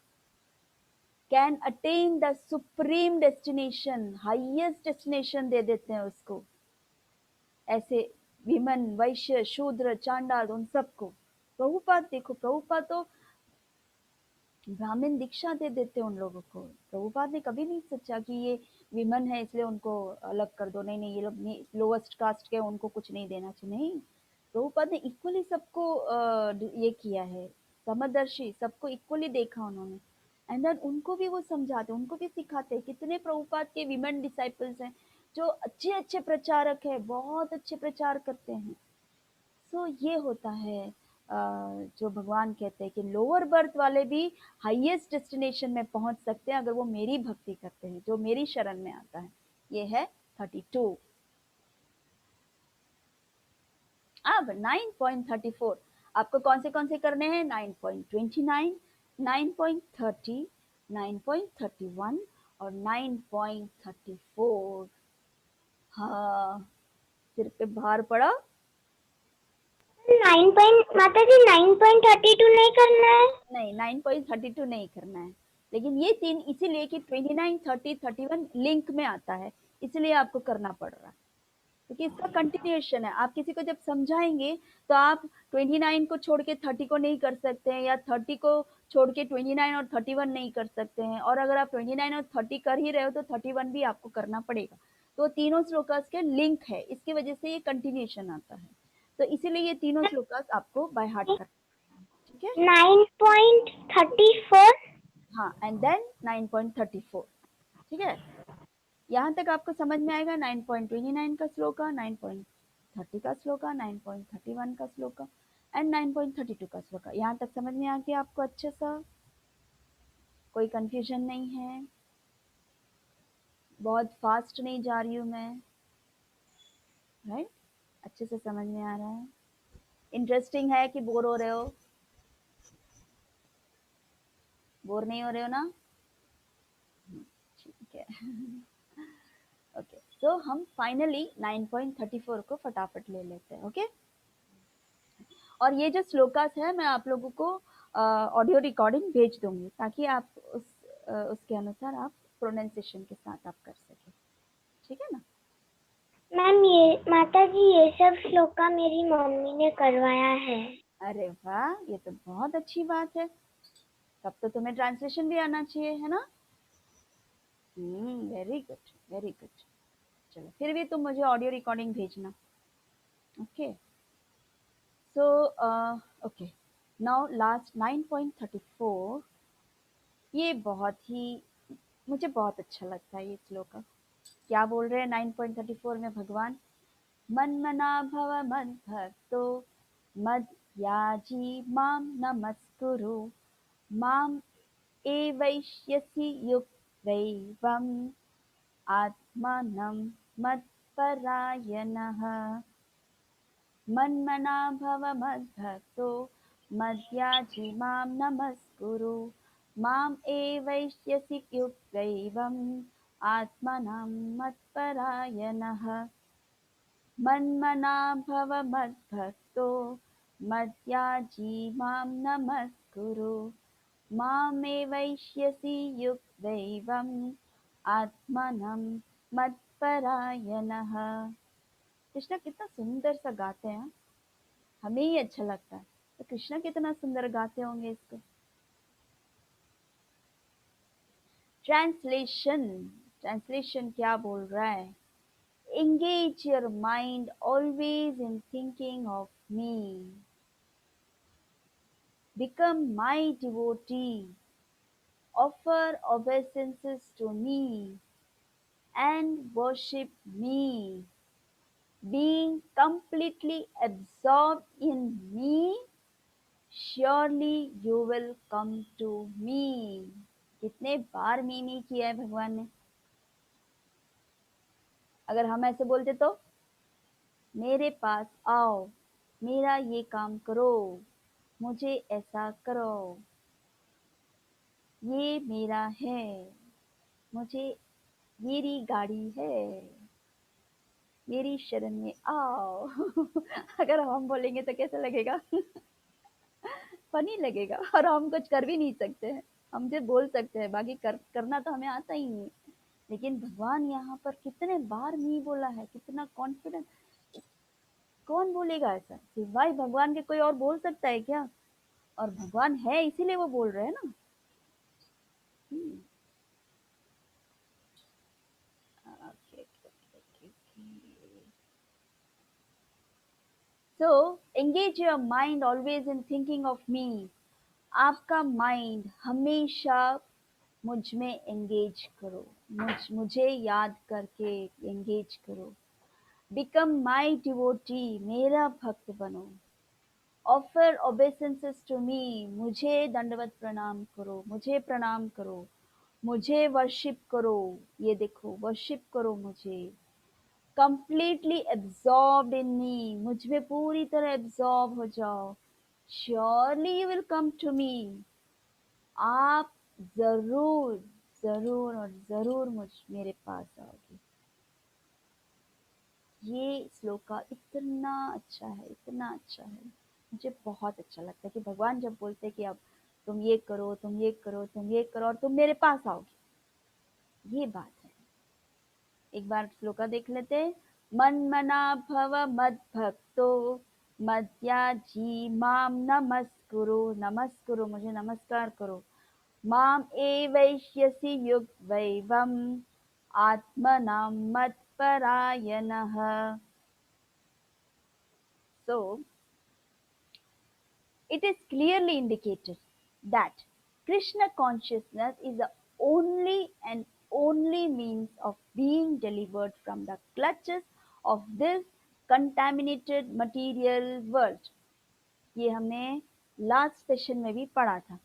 Can attain the supreme destination, highest destination दे देते हैं उसको। ऐसे विमन, वैश्य, शूद्र, चांडाल, उन सबको प्रभुपाद देखो, प्रभुपाद तो ब्राह्मण दीक्षा दे देते उन लोगों को। प्रभुपाद ने कभी नहीं सोचा कि ये विमन है इसलिए उनको अलग कर दो, नहीं नहीं ये लोग लोवेस्ट कास्ट के, उनको कुछ नहीं देना चाहिए, नहीं। प्रभुपाद ने इक्वली सबको ये किया है, समदर्शी, सबको इक्वली देखा उन्होंने। एंड देन उनको भी वो समझाते, उनको भी सिखाते। कितने प्रभुपाद के विमेन डिसाइपल्स हैं जो अच्छे अच्छे प्रचारक है, बहुत अच्छे प्रचार करते हैं। सो ये होता है जो भगवान कहते हैं कि लोअर बर्थ वाले भी हाईएस्ट डेस्टिनेशन में पहुंच सकते हैं अगर वो मेरी भक्ति करते हैं, जो मेरी शरण में आता है। ये है 32। अब 9.34 आपको कौन से करने हैं? 9.29, 9.30, 9.31 और 9.34। हाँ, सिर पे भार पड़ा। 9 पॉइंट माता जी 9.32 नहीं करना है? नहीं, 9.32 नहीं करना है, लेकिन ये तीन इसीलिए कि 29, 30, 31 लिंक में आता है, इसलिए आपको करना पड़ रहा है, क्योंकि इसका कंटिन्यूएशन है। आप किसी को जब समझाएंगे तो आप 29 को छोड़ के 30 को नहीं कर सकते हैं, या 30 को छोड़ के 29 और 31 नहीं कर सकते हैं, और अगर आप 29 और 30 कर ही रहे हो तो 31 भी आपको करना पड़ेगा। तो तीनों श्लोकास के लिंक है, इसकी वजह से ये कंटिन्यूएशन आता है। तो इसीलिए ये तीनों श्लोकास आपको बाय हार्ट करना है, ठीक है? 9.34। हाँ, एंड देन 9.34, ठीक है? यहाँ तक आपको समझ में आएगा। 9.29 का श्लोका, 9.30 का श्लोका, 9.31 का श्लोका एंड 9.32 का श्लोका। यहाँ तक समझ में आ गया आपको अच्छे सा? कोई कंफ्यूजन नहीं है? बहुत फास्ट नहीं जा रही हूँ मैं, राइट? अच्छे से समझ में आ रहा है? इंटरेस्टिंग है कि बोर हो रहे हो? बोर नहीं हो रहे हो ना? ठीक है। ओके, तो हम फाइनली 9.34 को फटाफट ले लेते हैं। ओके, और ये जो श्लोकास है मैं आप लोगों को ऑडियो रिकॉर्डिंग भेज दूंगी, ताकि आप उसके अनुसार आप प्रोनाउंसिएशन के साथ आप कर सकें, ठीक है ना? मैम ये माता जी ये सब श्लोका मेरी मम्मी ने करवाया है। अरे वाह, ये तो बहुत अच्छी बात है। तब तो तुम्हें ट्रांसलेशन भी आना चाहिए, है ना? Very good, very good. चलो, फिर भी तुम मुझे ऑडियो रिकॉर्डिंग भेजना। Okay, so okay, now last 9.34। ये बहुत ही, मुझे बहुत अच्छा लगता है ये श्लोका। क्या बोल रहे हैं 9.34 में भगवान? मन्मना भव मद्भक्तो मद्याजी मां नमस्कुरु माम एवैष्यसि युक्तैवम् आत्मानं मत्परायणः। मन्मना भव मद्भक्तो मद्याजी मां नमस्कुरु माम एवैष्यसि युक्तैवम् आत्मानं मत्परायणः। मन्मना भव मद्भक्तो मद्याजी मां नमस्कुरु मामेवैष्यसि युक्तैवम् आत्मानं मत्परायणः। कृष्ण कितना सुंदर सा गाते हैं, हमें ही अच्छा लगता है, तो कृष्ण कितना सुंदर गाते होंगे इसको। ट्रांसलेशन, ट्रांसलेशन क्या बोल रहा है? Engage your mind always in thinking of me. Become my devotee. Offer obeisances to me and worship me. Being completely absorbed in me, surely you will come to me. कितने बार मी किया है भगवान ने? अगर हम ऐसे बोलते तो, मेरे पास आओ, मेरा ये काम करो, मुझे ऐसा करो, ये मेरा है, मुझे, मेरी गाड़ी है, मेरी शरण में आओ। अगर हम बोलेंगे तो कैसा लगेगा? फनी लगेगा, और हम कुछ कर भी नहीं सकते हैं। हम जो बोल सकते हैं, बाकी करना तो हमें आता ही नहीं। लेकिन भगवान यहाँ पर कितने बार नहीं बोला है, कितना कॉन्फिडेंस। कौन बोलेगा ऐसा? सिवाय भगवान के कोई और बोल सकता है क्या? और भगवान है इसीलिए वो बोल रहे हैं ना। So engage your mind always in thinking of me. आपका माइंड हमेशा मुझ में एंगेज करो, मुझे याद करके एंगेज करो। Become my devotee, मेरा भक्त बनो। Offer obeisances to me, मुझे दंडवत प्रणाम करो, मुझे प्रणाम करो, मुझे वर्शिप करो। ये देखो, वर्शिप करो मुझे। Completely absorbed in me, मुझ में पूरी तरह absorb हो जाओ। Surely you will come to me, आप जरूर जरूर और जरूर मेरे पास आओगे। ये श्लोका इतना अच्छा है, इतना अच्छा है, मुझे बहुत अच्छा लगता है कि भगवान जब बोलते हैं कि अब तुम ये करो, तुम ये करो, तुम ये करो, और तुम मेरे पास आओगे। ये बात है। एक बार श्लोका देख लेते हैं। मन्मना भव मद्भक्तो मद्याजी माम नमस्कुरु, नमस्कुरु मुझे नमस्कार करो। माम एवैष्यसि युक्तैवम् आत्मनां मत्परायणः। So it is clearly indicated that Krishna consciousness is the only and only means of being delivered from the clutches of this contaminated material world. ये हमने लास्ट सेशन में भी पढ़ा था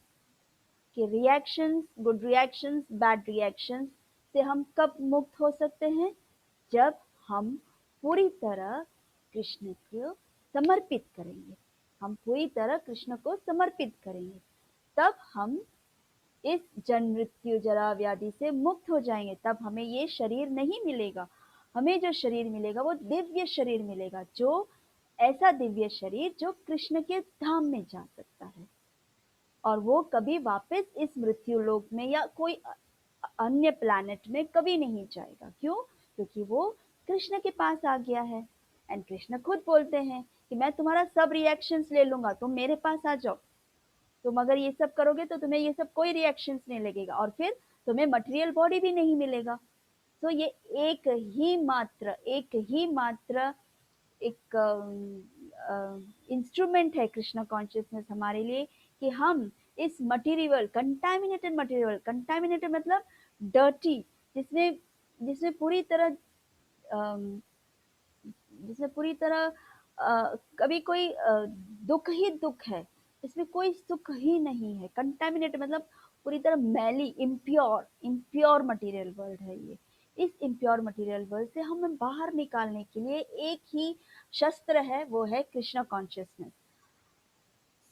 कि reactions, good reactions, bad reactions से हम कब मुक्त हो सकते हैं? जब हम पूरी तरह कृष्ण को समर्पित करेंगे। हम पूरी तरह कृष्ण को समर्पित करेंगे, तब हम इस जन्म मृत्यु जरा व्याधि से मुक्त हो जाएंगे। तब हमें ये शरीर नहीं मिलेगा। हमें जो शरीर मिलेगा वो दिव्य शरीर मिलेगा, जो ऐसा दिव्य शरीर जो कृष्ण के धाम में जा सकता है, और वो कभी वापस इस मृत्यु लोक में या कोई अन्य प्लैनेट में कभी नहीं जाएगा। क्यों? क्योंकि वो कृष्ण के पास आ गया है। एंड कृष्ण खुद बोलते हैं कि मैं तुम्हारा सब रिएक्शंस ले लूंगा, तुम मेरे पास आ जाओ। तुम अगर ये सब करोगे तो तुम्हें ये सब कोई रिएक्शंस नहीं लगेगा, और फिर तुम्हें मटेरियल बॉडी भी नहीं मिलेगा। तो ये एक ही मात्र एक इंस्ट्रूमेंट है कृष्णा कॉन्शियसनेस हमारे लिए, कि हम इस मटेरियल कंटामिनेटेड मतलब डर्टी, जिसमें जिसमें पूरी तरह अम, जिसमें पूरी तरह कभी कोई दुख ही दुख है, इसमें कोई सुख ही नहीं है। कंटामिनेटेड मतलब पूरी तरह मैली, इम्प्योर मटेरियल वर्ल्ड है ये। इस इम्प्योर मटेरियल वर्ल्ड से हमें बाहर निकालने के लिए एक ही शस्त्र है, वो है Krishna consciousness.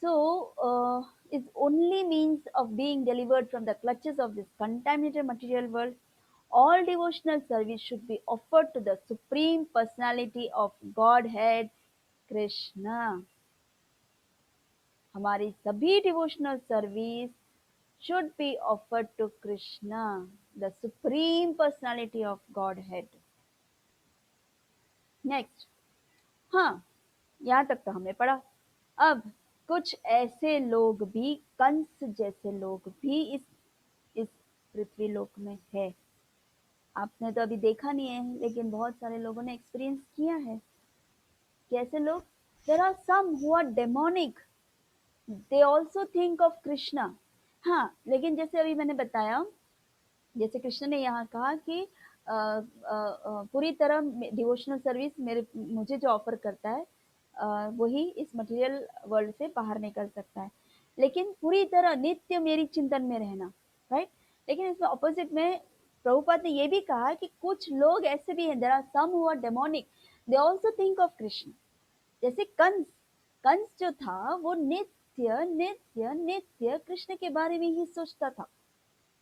So, is only means of being delivered from the clutches of this contaminated material world. All devotional service should be offered to the Supreme Personality of Godhead, Krishna. हमारी सभी devotional service should be offered to Krishna, the Supreme Personality of Godhead. Next, हाँ, यहाँ तक तो हमने पढ़ा। अब कुछ ऐसे लोग भी, कंस जैसे लोग भी इस पृथ्वी लोक में है। आपने तो अभी देखा नहीं है, लेकिन बहुत सारे लोगों ने एक्सपीरियंस किया है। कैसे लोग? There are some who are demonic, they also think of Krishna. हाँ, लेकिन जैसे अभी मैंने बताया, जैसे कृष्ण ने यहाँ कहा कि पूरी तरह डिवोशनल सर्विस मुझे जो ऑफर करता है वही इस मटेरियल वर्ल्ड से बाहर निकल सकता है, लेकिन पूरी तरह नित्य मेरी चिंतन में रहना, राइट। लेकिन इसमें ऑपोजिट में प्रभुपाद ने ये भी कहा कि कुछ लोग ऐसे भी हैं, there are some who are demonic, they also think of Krishna. जैसे कंस, कंस जो था वो नित्य नित्य नित्य कृष्ण के बारे में ही सोचता था,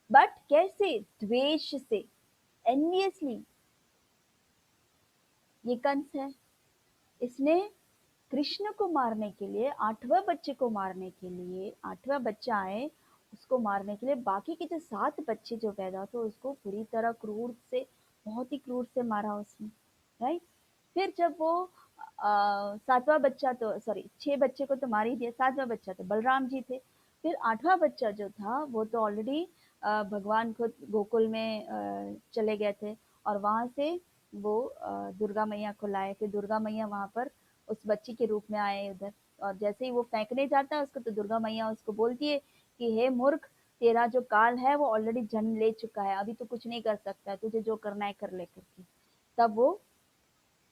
बट कैसे? द्वेष से, एनवियसली। ये कंस है, इसने कृष्ण को मारने के लिए, 8वां बच्चे को मारने के लिए, 8वां बच्चा आए उसको मारने के लिए, बाकी के जो 7 बच्चे जो पैदा थे उसको पूरी तरह क्रूर से, बहुत ही क्रूर से मारा उसने, राइट। फिर जब वो 7वां बच्चा, तो सॉरी 6 बच्चे को तो मार ही दिया, 7वां बच्चा तो बलराम जी थे। फिर 8वां बच्चा जो था वो तो ऑलरेडी भगवान खुद गोकुल में चले गए थे, और वहां से वो दुर्गा मैया को लाए। फिर दुर्गा मैया वहां पर उस बच्ची के रूप में आए उधर, और जैसे ही वो फेंकने जाता है उसको, तो दुर्गा मैया उसको बोलती है कि हे मूर्ख, तेरा जो काल है वो ऑलरेडी जन्म ले चुका है, अभी तो कुछ नहीं कर सकता है, तुझे जो करना है कर ले करके। तब वो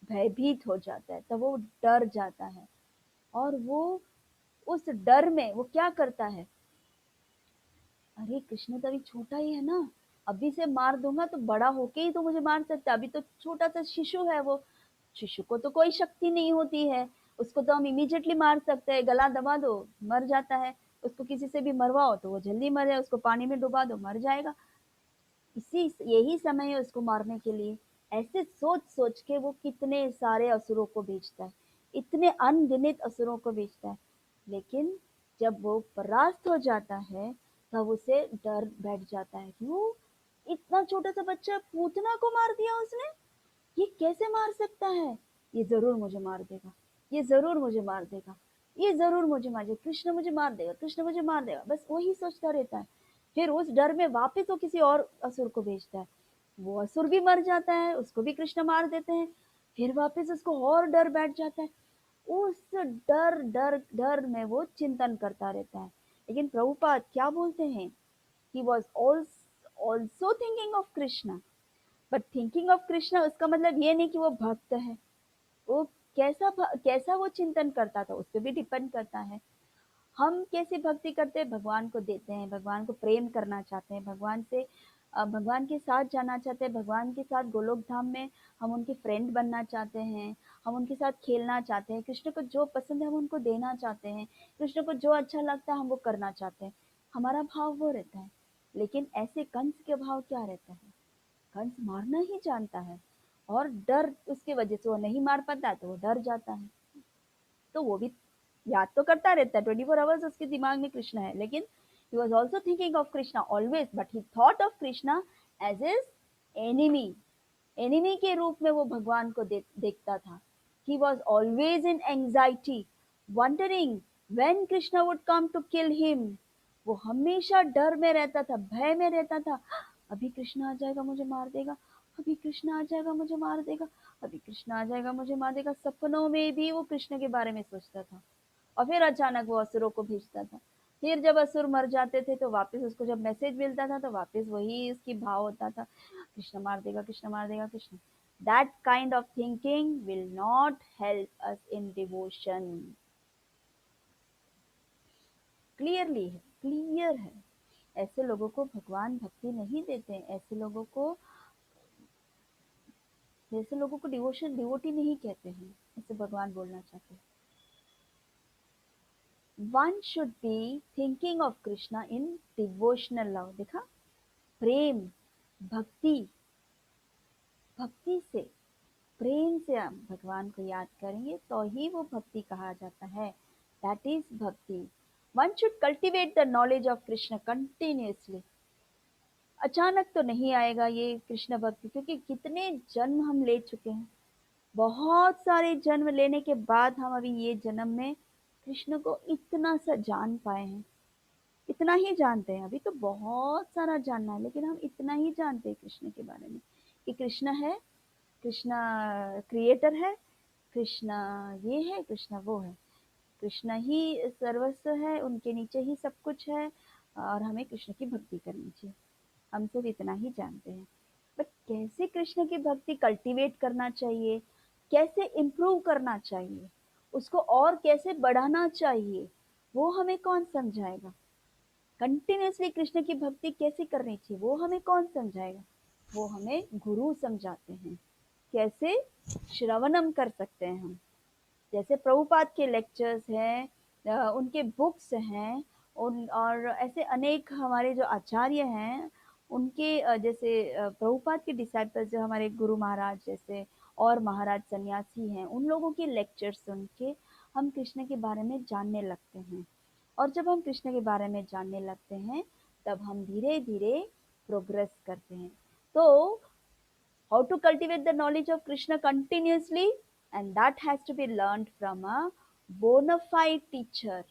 भयभीत हो जाता है, तब वो डर जाता है, और वो उस डर में वो क्या करता है, अरे कृष्ण तो अभी छोटा ही है ना, अभी से मार दूंगा तो बड़ा होके ही तो मुझे मार सकता है, अभी तो छोटा सा शिशु है वो, शिशु को तो कोई शक्ति नहीं होती है, उसको तो हम इमीडिएटली मार सकते हैं, गला दबा दो मर जाता है, उसको किसी से भी मरवाओ तो वो जल्दी मर जाए, उसको पानी में डुबा दो मर जाएगा, इसी यही समय है उसको मारने के लिए। ऐसे सोच सोच के वो कितने सारे असुरों को भेजता है, इतने अनगिनत असुरों को भेजता है, लेकिन जब वो परास्त हो जाता है तब उसे डर बैठ जाता है कि वो इतना छोटा सा बच्चा पूतना को मार दिया उसने, ये कैसे मार सकता है, ये जरूर मुझे मार देगा, ये जरूर मुझे मार देगा, ये जरूर मुझे मार देगा, कृष्ण मुझे मार देगा, कृष्ण मुझे मार देगा, बस वही सोचता रहता है। फिर उस डर में वापस वो किसी और असुर को भेजता है, वो असुर भी मर जाता है, उसको भी कृष्ण मार देते हैं, फिर वापस उसको और डर बैठ जाता है, उस डर डर डर में वो चिंतन करता रहता है। लेकिन प्रभुपाद क्या बोलते हैं, he was also thinking of Krishna, but thinking of Krishna उसका मतलब ये नहीं कि वो भक्त है, वो कैसा वो चिंतन करता था उस पर भी डिपेंड करता है। हम कैसे भक्ति करते हैं, भगवान को देते हैं, भगवान को प्रेम करना चाहते हैं, भगवान से भगवान के साथ जाना चाहते हैं, भगवान के साथ गोलोक धाम में हम उनके फ्रेंड बनना चाहते हैं, हम उनके साथ खेलना चाहते हैं, कृष्ण को जो पसंद है हम उनको देना चाहते हैं, कृष्ण को जो अच्छा लगता है हम वो करना चाहते हैं, हमारा भाव वो रहता है। लेकिन ऐसे कंस के भाव क्या रहता है, कंस मारना ही जानता है, और डर उसकी वजह से वो नहीं मार पाता है तो वो डर जाता है, तो वो भी याद तो करता रहता है 24 आवर्स उसके दिमाग में कृष्ण है, लेकिन he was also thinking of Krishna always, but he thought of Krishna as his enemy, enemy के रूप में वो भगवान को देखता था. He was always in anxiety, wondering when Krishna would come to kill him. वो हमेशा डर में रहता था, भय में रहता था. अभी कृष्ण आ जाएगा, मुझे मार देगा. अभी कृष्ण आ जाएगा, मुझे मार देगा. अभी कृष्ण आ जाएगा, मुझे मार देगा. सपनों में भी वो कृष्ण के बारे में सोचता था. और फिर अचानक वो असुरों को भेजता था. फिर जब असुर मर जाते थे तो वापस उसको जब मैसेज मिलता था तो वापस वही उसकी भाव होता था, कृष्ण मार देगा, कृष्ण मार देगा, Krishna. That kind of thinking will not help us in devotion. Clearly है, क्लियर है. ऐसे लोगों को भगवान भक्ति नहीं देते हैं. ऐसे लोगों को डिवोशन डिवोटी नहीं कहते हैं. ऐसे भगवान बोलना चाहते हैं. One should be thinking of Krishna in devotional love. देखा, प्रेम, भक्ति, भक्ति से, प्रेम से हम भगवान को याद करेंगे तो ही वो भक्ति कहा जाता है. That is भक्ति. One should cultivate the knowledge of Krishna continuously. अचानक तो नहीं आएगा ये कृष्ण भक्ति, क्योंकि कितने जन्म हम ले चुके हैं. बहुत सारे जन्म लेने के बाद हम अभी ये जन्म में कृष्ण को इतना सा जान पाए हैं. इतना ही जानते हैं. अभी तो बहुत सारा जानना है, लेकिन हम इतना ही जानते हैं कृष्ण के बारे में कि कृष्ण है, कृष्ण क्रिएटर है, कृष्ण ये है, कृष्ण वो है, कृष्ण ही सर्वस्व है, उनके नीचे ही सब कुछ है और हमें कृष्ण की भक्ति करनी चाहिए. हम सिर्फ इतना ही जानते हैं. बट कैसे कृष्ण की भक्ति कल्टीवेट करना चाहिए, कैसे इम्प्रूव करना चाहिए, उसको और कैसे बढ़ाना चाहिए, वो हमें कौन समझाएगा. कंटिन्यूसली कृष्ण की भक्ति कैसे करनी चाहिए वो हमें कौन समझाएगा. वो हमें गुरु समझाते हैं. कैसे श्रवणम कर सकते हैं हम. जैसे प्रभुपाद के लेक्चर्स हैं, उनके बुक्स हैं, और ऐसे अनेक हमारे जो आचार्य हैं उनके जैसे प्रभुपाद के डिसाइपल्स जो हमारे गुरु महाराज जैसे और महाराज सन्यासी हैं, उन लोगों के लेक्चर्स सुन के हम कृष्ण के बारे में जानने लगते हैं. और जब हम कृष्ण के बारे में जानने लगते हैं तब हम धीरे धीरे प्रोग्रेस करते हैं. तो how to cultivate the knowledge of Krishna continuously, and that has to be learned from a bona fide teacher.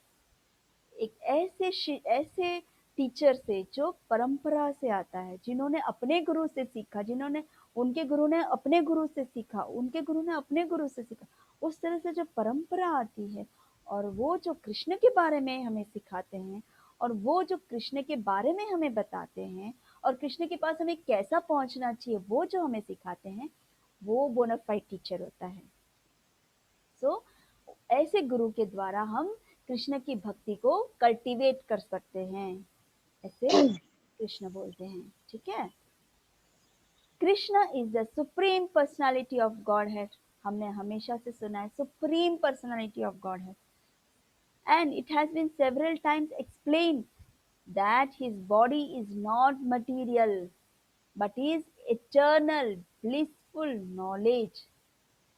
एक ऐसे टीचर से जो परंपरा से आता है, जिन्होंने अपने गुरु से सीखा, जिन्होंने उनके गुरु ने अपने गुरु से सीखा, उनके गुरु ने अपने गुरु से सीखा. उस तरह से जो परंपरा आती है और वो जो कृष्ण के बारे में हमें सिखाते हैं और वो जो कृष्ण के बारे में हमें बताते हैं और कृष्ण के पास हमें कैसा पहुंचना चाहिए वो जो हमें सिखाते हैं, वो बोनाफाइड टीचर होता है. सो ऐसे गुरु के द्वारा हम कृष्ण की भक्ति को कल्टीवेट कर सकते हैं. ऐसे कृष्ण बोलते हैं. ठीक है. Krishna is the supreme personality of God head. हमने हमेशा से सुना है supreme personality of God head. And it has been several times explained that his body is not material but is eternal blissful knowledge.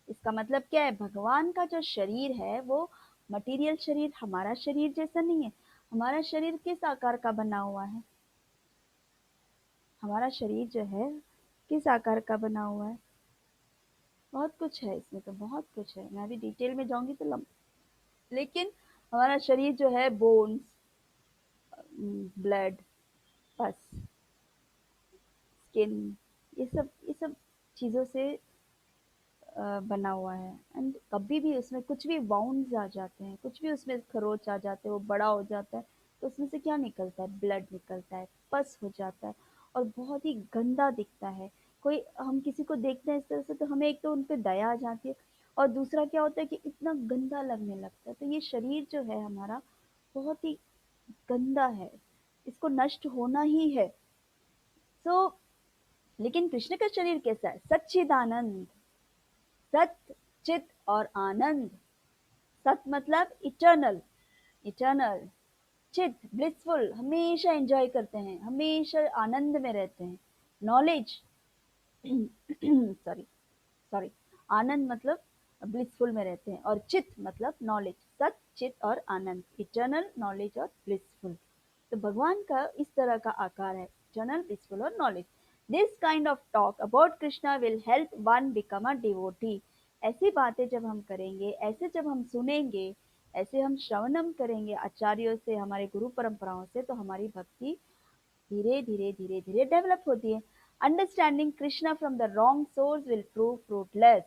इसका मतलब क्या है, भगवान का जो शरीर है वो मटेरियल शरीर हमारा शरीर जैसा नहीं है. हमारा शरीर किस आकार का बना हुआ है, हमारा शरीर जो है किस आकार का बना हुआ है. बहुत कुछ है इसमें, तो बहुत कुछ है. मैं अभी डिटेल में जाऊंगी तो लेकिन हमारा शरीर जो है बोन्स, ब्लड, पस, स्किन, ये सब चीज़ों से बना हुआ है. एंड कभी भी उसमें कुछ भी बाउंड्स आ जाते हैं, कुछ भी उसमें खरोच आ जाते हैं, वो बड़ा हो जाता है तो उसमें से क्या निकलता है, ब्लड निकलता है, पस हो जाता है और बहुत ही गंदा दिखता है. कोई हम किसी को देखते हैं इस तरह से तो हमें एक तो उन पर दया आ जाती है और दूसरा क्या होता है कि इतना गंदा लगने लगता है. तो ये शरीर जो है हमारा बहुत ही गंदा है, इसको नष्ट होना ही है. सो लेकिन कृष्ण का शरीर कैसा है, सच्चिदानंद, सत, चित और आनंद. सत मतलब इटर्नल, इटर्नल. चित ब्लिसफुल, हमेशा एंजॉय करते हैं, हमेशा आनंद में रहते हैं. नॉलेज सॉरी सॉरी आनंद मतलब ब्लिसफुल में रहते हैं और चित मतलब नॉलेज. सत, चित और आनंद, इटर्नल, नॉलेज और ब्लिसफुल. तो भगवान का इस तरह का आकार है, इटर्नल, ब्लिसफुल और knowledge. This kind of talk about Krishna will help one become a devotee. ऐसी बातें जब हम करेंगे, ऐसे जब हम सुनेंगे, ऐसे हम श्रवणम करेंगे आचार्यों से, हमारे गुरु परंपराओं से, तो हमारी भक्ति धीरे धीरे धीरे धीरे डेवलप होती है. Understanding Krishna from the wrong source will prove fruitless.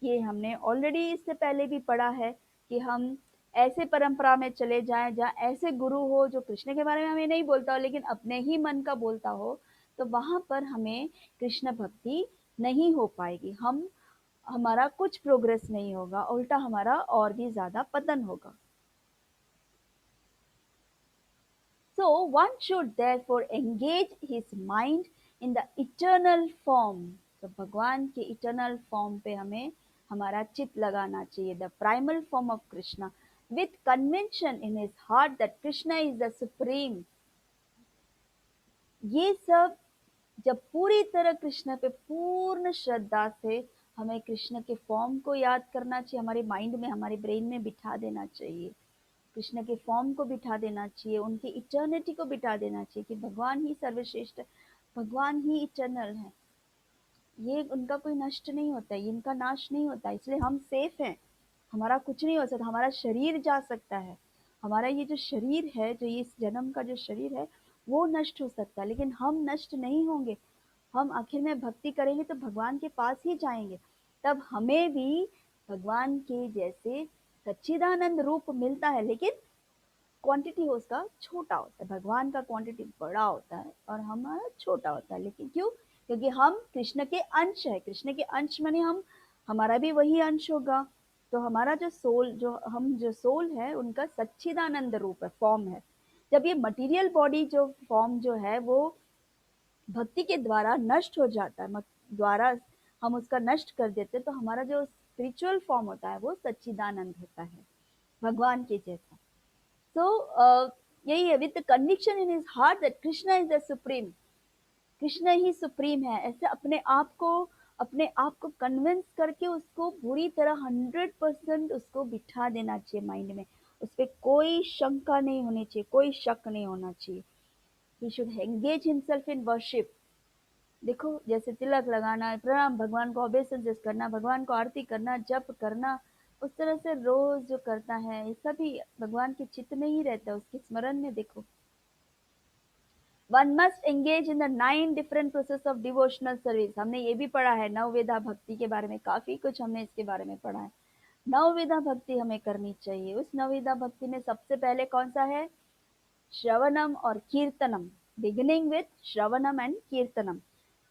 ये हमने ऑलरेडी इससे पहले भी पढ़ा है कि हम ऐसे परंपरा में चले जाएं जहाँ ऐसे गुरु हो जो कृष्ण के बारे में हमें नहीं बोलता हो लेकिन अपने ही मन का बोलता हो, तो वहां पर हमें कृष्ण भक्ति नहीं हो पाएगी. हमारा कुछ प्रोग्रेस नहीं होगा, उल्टा हमारा और भी ज्यादा पतन होगा. So one should therefore engage his mind in the eternal form. तो भगवान के eternal form पे हमें हमारा चित लगाना चाहिए. The primal form of Krishna, with conviction in his heart that Krishna is the supreme. ये सब जब पूरी तरह कृष्ण पे पूर्ण श्रद्धा से हमें कृष्ण के फॉर्म को याद करना चाहिए, हमारे माइंड में, हमारे ब्रेन में बिठा देना चाहिए. कृष्ण के फॉर्म को बिठा देना चाहिए, उनकी इटर्निटी को बिठा देना चाहिए कि भगवान ही सर्वश्रेष्ठ है, भगवान ही इटर्नल है, ये उनका कोई नष्ट नहीं होता है, इनका नाश नहीं होता, इसलिए हम सेफ हैं. हमारा कुछ नहीं हो सकता, हमारा शरीर जा सकता है, हमारा ये जो शरीर है, जो ये इस जन्म का जो शरीर है वो नष्ट हो सकता है, लेकिन हम नष्ट नहीं होंगे. हम आखिर में भक्ति करेंगे तो भगवान के पास ही जाएंगे. तब हमें भी भगवान के जैसे सच्चिदानंद रूप मिलता है, लेकिन क्वांटिटी हो उसका छोटा होता है. भगवान का क्वांटिटी बड़ा होता है और हमारा छोटा होता है. लेकिन क्यों? क्योंकि हम कृष्ण के अंश है. कृष्ण के अंश माने हम, हमारा भी वही अंश होगा. तो हमारा जो सोल, जो सोल है उनका सच्चिदानंद रूप है, फॉर्म है. जब ये मटेरियल बॉडी जो फॉर्म जो है वो भक्ति के द्वारा नष्ट हो जाता है, द्वारा हम उसका नष्ट कर देते, तो हमारा जो स्पिरिचुअल फॉर्म होता है वो सच्चिदानंद होता है, भगवान के जैसा. So यही है, with the conviction in his heart that Krishna is the supreme. Krishna he supreme है, ऐसे अपने आप को कन्विंस करके उसको पूरी तरह 100% उसको बिठा देना चाहिए माइंड में. उस पर कोई शंका नहीं होनी चाहिए, कोई शक नहीं होना चाहिए. He should engage himself in worship. देखो, जैसे तिलक लगाना, प्रणाम भगवान को ओबेसेंस करना, भगवान को आरती करना, जप करना, उस तरह से रोज जो करता है, ये सभी भगवान के चित्त में ही रहता है, उसके स्मरण में. देखो, one must engage in the 9 different process of devotional service. हमने ये भी पढ़ा है नवविधा भक्ति के बारे में, काफी कुछ हमने इसके बारे में पढ़ा है. नवविधा भक्ति हमें करनी चाहिए. उस नवविधा भक्ति में सबसे पहले कौन सा है? श्रवणम और कीर्तनम. बिगिनिंग विथ श्रवणम एंड कीर्तनम.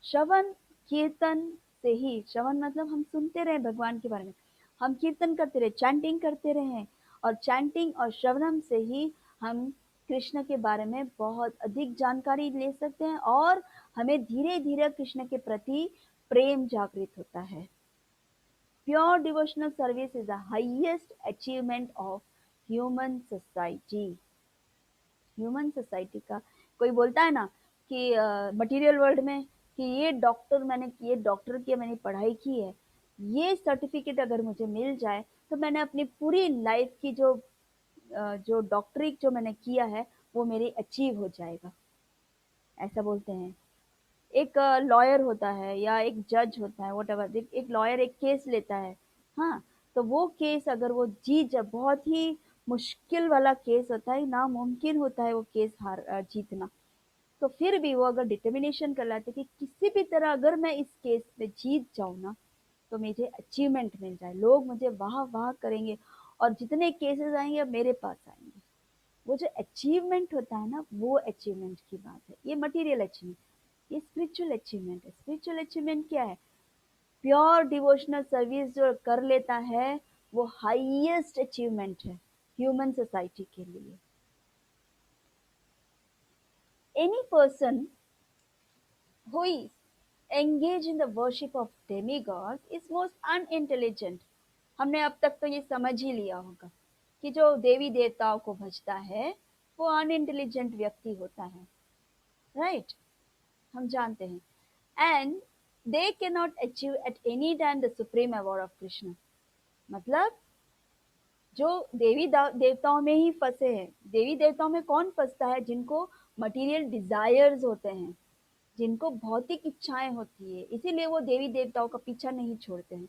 श्रवण कीर्तन से ही, श्रवण मतलब हम सुनते रहे भगवान के बारे में, हम कीर्तन करते रहे, चैंटिंग करते रहे, और चैंटिंग और श्रवणम से ही हम कृष्ण के बारे में बहुत अधिक जानकारी ले सकते हैं और हमें धीरे धीरे कृष्ण के प्रति प्रेम जागृत होता है. Pure devotional service is the highest achievement of human society. Human society का कोई बोलता है ना कि मटेरियल वर्ल्ड में कि ये डॉक्टर की मैंने पढ़ाई की है, ये सर्टिफिकेट अगर मुझे मिल जाए तो मैंने अपनी पूरी लाइफ की जो डॉक्टरी जो मैंने किया है वो मेरी अचीव हो जाएगा, ऐसा बोलते हैं. एक लॉयर होता है या एक जज होता है, व्हाटएवर, एक लॉयर एक केस लेता है, हाँ, तो वो केस अगर वो जब बहुत ही मुश्किल वाला केस होता है, नामुमकिन होता है वो केस जीतना, तो फिर भी वो अगर डिटर्मिनेशन कर लेते कि किसी भी तरह अगर मैं इस केस में जीत जाऊँ ना तो मुझे अचीवमेंट मिल जाए, लोग मुझे वाह वाह करेंगे और जितने केसेस आएंगे अब मेरे पास आएंगे. वो जो अचीवमेंट होता है ना, वो अचीवमेंट की बात है. ये मटेरियल अचीवमेंट, ये स्पिरिचुअल अचीवमेंट है. स्पिरिचुअल अचीवमेंट क्या है? प्योर डिवोशनल सर्विस जो कर लेता है वो हाईएस्ट अचीवमेंट है ह्यूमन सोसाइटी के लिए. Any person who is engaged in the worship of demigods is most unintelligent. हमने अब तक तो ये समझ ही लिया होगा कि जो देवी देवताओं को भजता है वो अनइंटेलिजेंट व्यक्ति होता है, राइट? हम जानते हैं. And they can not achieve at any time the supreme award of Krishna. मतलब जो देवी देवताओं में ही फंसे हैं. देवी देवताओं में कौन फंसता है? जिनको मटेरियल डिजायर्स होते हैं, जिनको भौतिक इच्छाएं होती है, इसीलिए वो देवी देवताओं का पीछा नहीं छोड़ते हैं।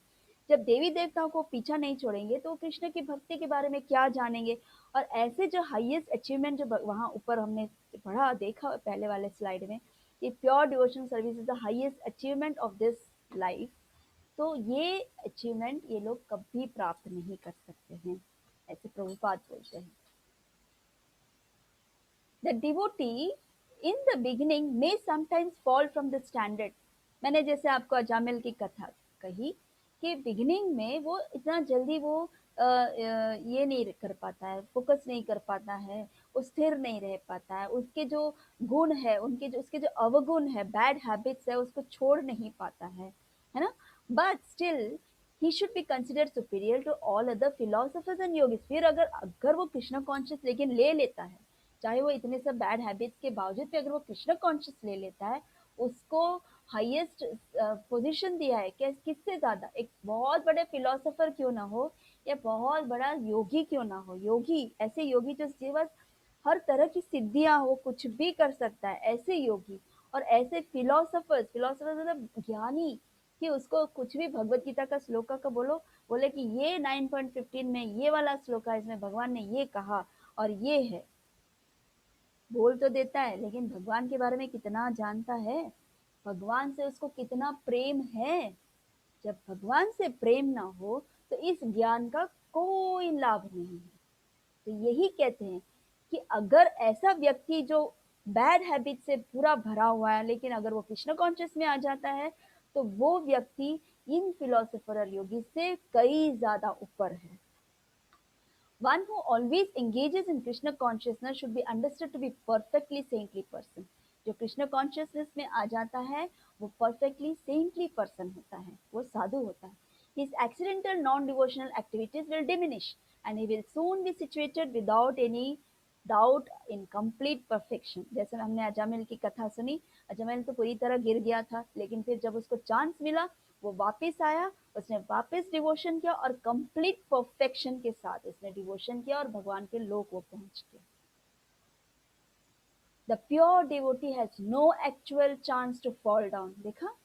जब देवी देवताओं को पीछा नहीं छोड़ेंगे तो कृष्ण की भक्ति के बारे में क्या जानेंगे। और ऐसे जो हाईएस्ट अचीवमेंट जो वहाँ ऊपर हमने पढ़ा देखा पहले वाले स्लाइड में, कि pure devotion service is the highest achievement of this life, तो ये अचीवमेंट ये लोग कभी प्राप्त नहीं कर सकते हैं, ऐसे प्रभुपाद बोलते हैं। The devotee in the beginning may sometimes fall from the standard. मैंने जैसे आपको अजामिल की कथा कही कि बिगिनिंग में वो इतना जल्दी वो ये नहीं कर पाता है, फोकस नहीं कर पाता है, वो स्थिर नहीं रह पाता है, उसके जो गुण है, उसके जो अवगुण है, बैड हैबिट्स है, उसको छोड़ नहीं पाता है ना। But still he should be considered superior to all other philosophers and yogis. फिर अगर वो कृष्ण कॉन्शियस लेकिन ले लेता है, चाहे वो इतने सब बैड हैबिट्स के बावजूद भी अगर वो कृष्ण कॉन्शियस ले लेता है, उसको हाईएस्ट पोजीशन दिया है। किससे ज्यादा, एक बहुत बड़े फिलोसोफर क्यों ना हो या बहुत बड़ा योगी क्यों ना हो, योगी ऐसे योगी जो जीवन हर तरह की सिद्धियां हो, कुछ भी कर सकता है, ऐसे योगी। और ऐसे फिलोसोफर्स मतलब ज्ञानी, कि उसको कुछ भी भगवत गीता का श्लोका का बोले कि ये 9.15 में ये वाला श्लोक है, इसमें भगवान ने ये कहा और ये है, बोल तो देता है लेकिन भगवान के बारे में कितना जानता है, भगवान से उसको कितना प्रेम है। जब भगवान से प्रेम ना हो तो इस ज्ञान का कोई लाभ नहीं है। तो यही कहते हैं कि अगर ऐसा व्यक्ति जो बैड हैबिट से पूरा भरा हुआ है, लेकिन अगर वो कृष्ण कॉन्शियस में आ जाता है तो वो व्यक्ति इन फिलोसोफर और योगी से कई ज्यादा ऊपर है। One who always engages in Krishna consciousness should be understood to be perfectly saintly person. जो कृष्ण कॉन्शियसनेस में आ जाता है वो परफेक्टली सेंटली पर्सन होता है, वो साधु होता है। His accidental non-devotional activities will diminish and he will soon be situated without any doubt in complete perfection. जैसे हमने अजामिल की कथा सुनी, अजामिल तो पूरी तरह गिर गया था, लेकिन फिर जब उसको चांस मिला वो वापस आया, उसने वापस डिवोशन किया और कंप्लीट परफेक्शन के साथ उसने डिवोशन किया और भगवान के लोक वो पहुंच गया। The pure devotee has no actual chance to fall down. देखा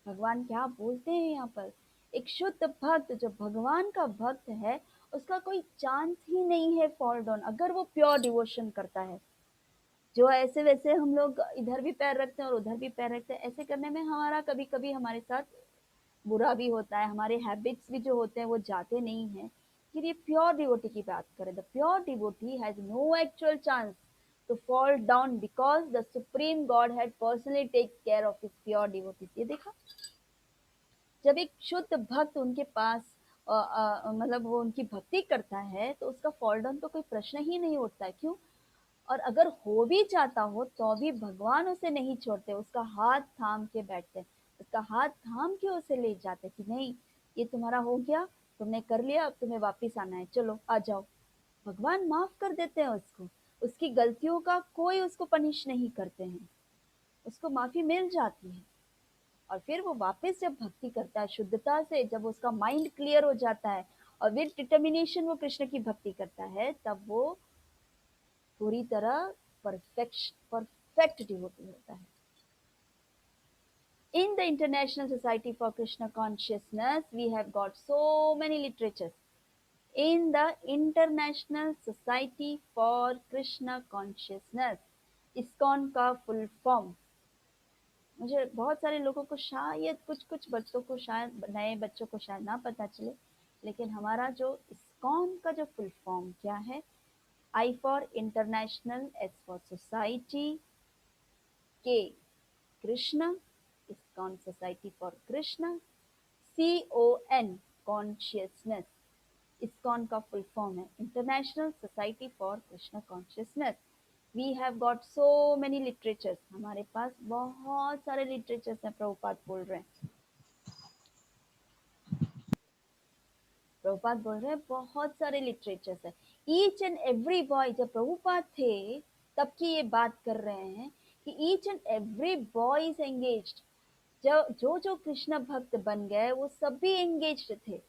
भगवान क्या बोलते हैं यहाँ पर, एक शुद्ध भक्त जो भगवान का भक्त है उसका कोई चांस ही नहीं है फॉल डाउन, अगर वो प्योर डिवोशन करता है। जो ऐसे वैसे हम लोग इधर भी पैर रखते हैं और उधर भी पैर रखते हैं, ऐसे करने में हमारा कभी कभी हमारे साथ बुरा भी होता है, हमारे हैबिट्स भी जो होते हैं वो जाते नहीं हैं। फिर ये प्योर डिवोटी की बात करें, the pure devotee has no actual chance to fall down because the supreme god had personally take care of his pure devotees. ये देखा, जब एक शुद्ध भक्त उनके पास मतलब वो उनकी भक्ति करता है तो उसका फॉल डाउन तो कोई प्रश्न ही नहीं उठता है। क्यों? और अगर हो भी जाता हो तो भी भगवान उसे नहीं छोड़ते, उसका हाथ थाम के बैठते, उसका हाथ थाम के उसे ले जाते कि नहीं ये तुम्हारा हो गया, तुमने कर लिया, अब तुम्हें वापिस आना है, चलो आ जाओ। भगवान माफ कर देते हैं उसको, उसकी गलतियों का कोई उसको पनिश नहीं करते हैं, उसको माफी मिल जाती है। और फिर वो वापस जब भक्ति करता है शुद्धता से, जब उसका माइंड क्लियर हो जाता है और विद डिटर्मिनेशन वो कृष्ण की भक्ति करता है, तब वो पूरी तरह परफेक्ट डिवोटी होता है। In the International Society for Krishna Consciousness, we have got so many literatures. In the International Society for Krishna Consciousness, ISKCON का फुल फॉर्म मुझे बहुत सारे लोगों को शायद कुछ बच्चों को, शायद नए बच्चों को शायद ना पता चले, लेकिन हमारा जो ISKCON का जो फुल फॉर्म क्या है, I for International, S for Society, K Krishna, ISKCON Society for Krishna, CON Consciousness, ISKCON का फुल फॉर्म है international society for Krishna consciousness. We have got so many literatures, हमारे पास बहुत सारे लिटरेचर्स हैं, प्रभुपाद बोल रहे हैं, प्रभुपाद बोल रहे हैं बहुत सारे लिटरेचर्स है। ईच एंड एवरी बॉय, जब प्रभुपाद थे तब की ये बात कर रहे हैं कि each and every boy is engaged, जो कृष्ण भक्त बन गए वो सभी एंगेज्ड थे।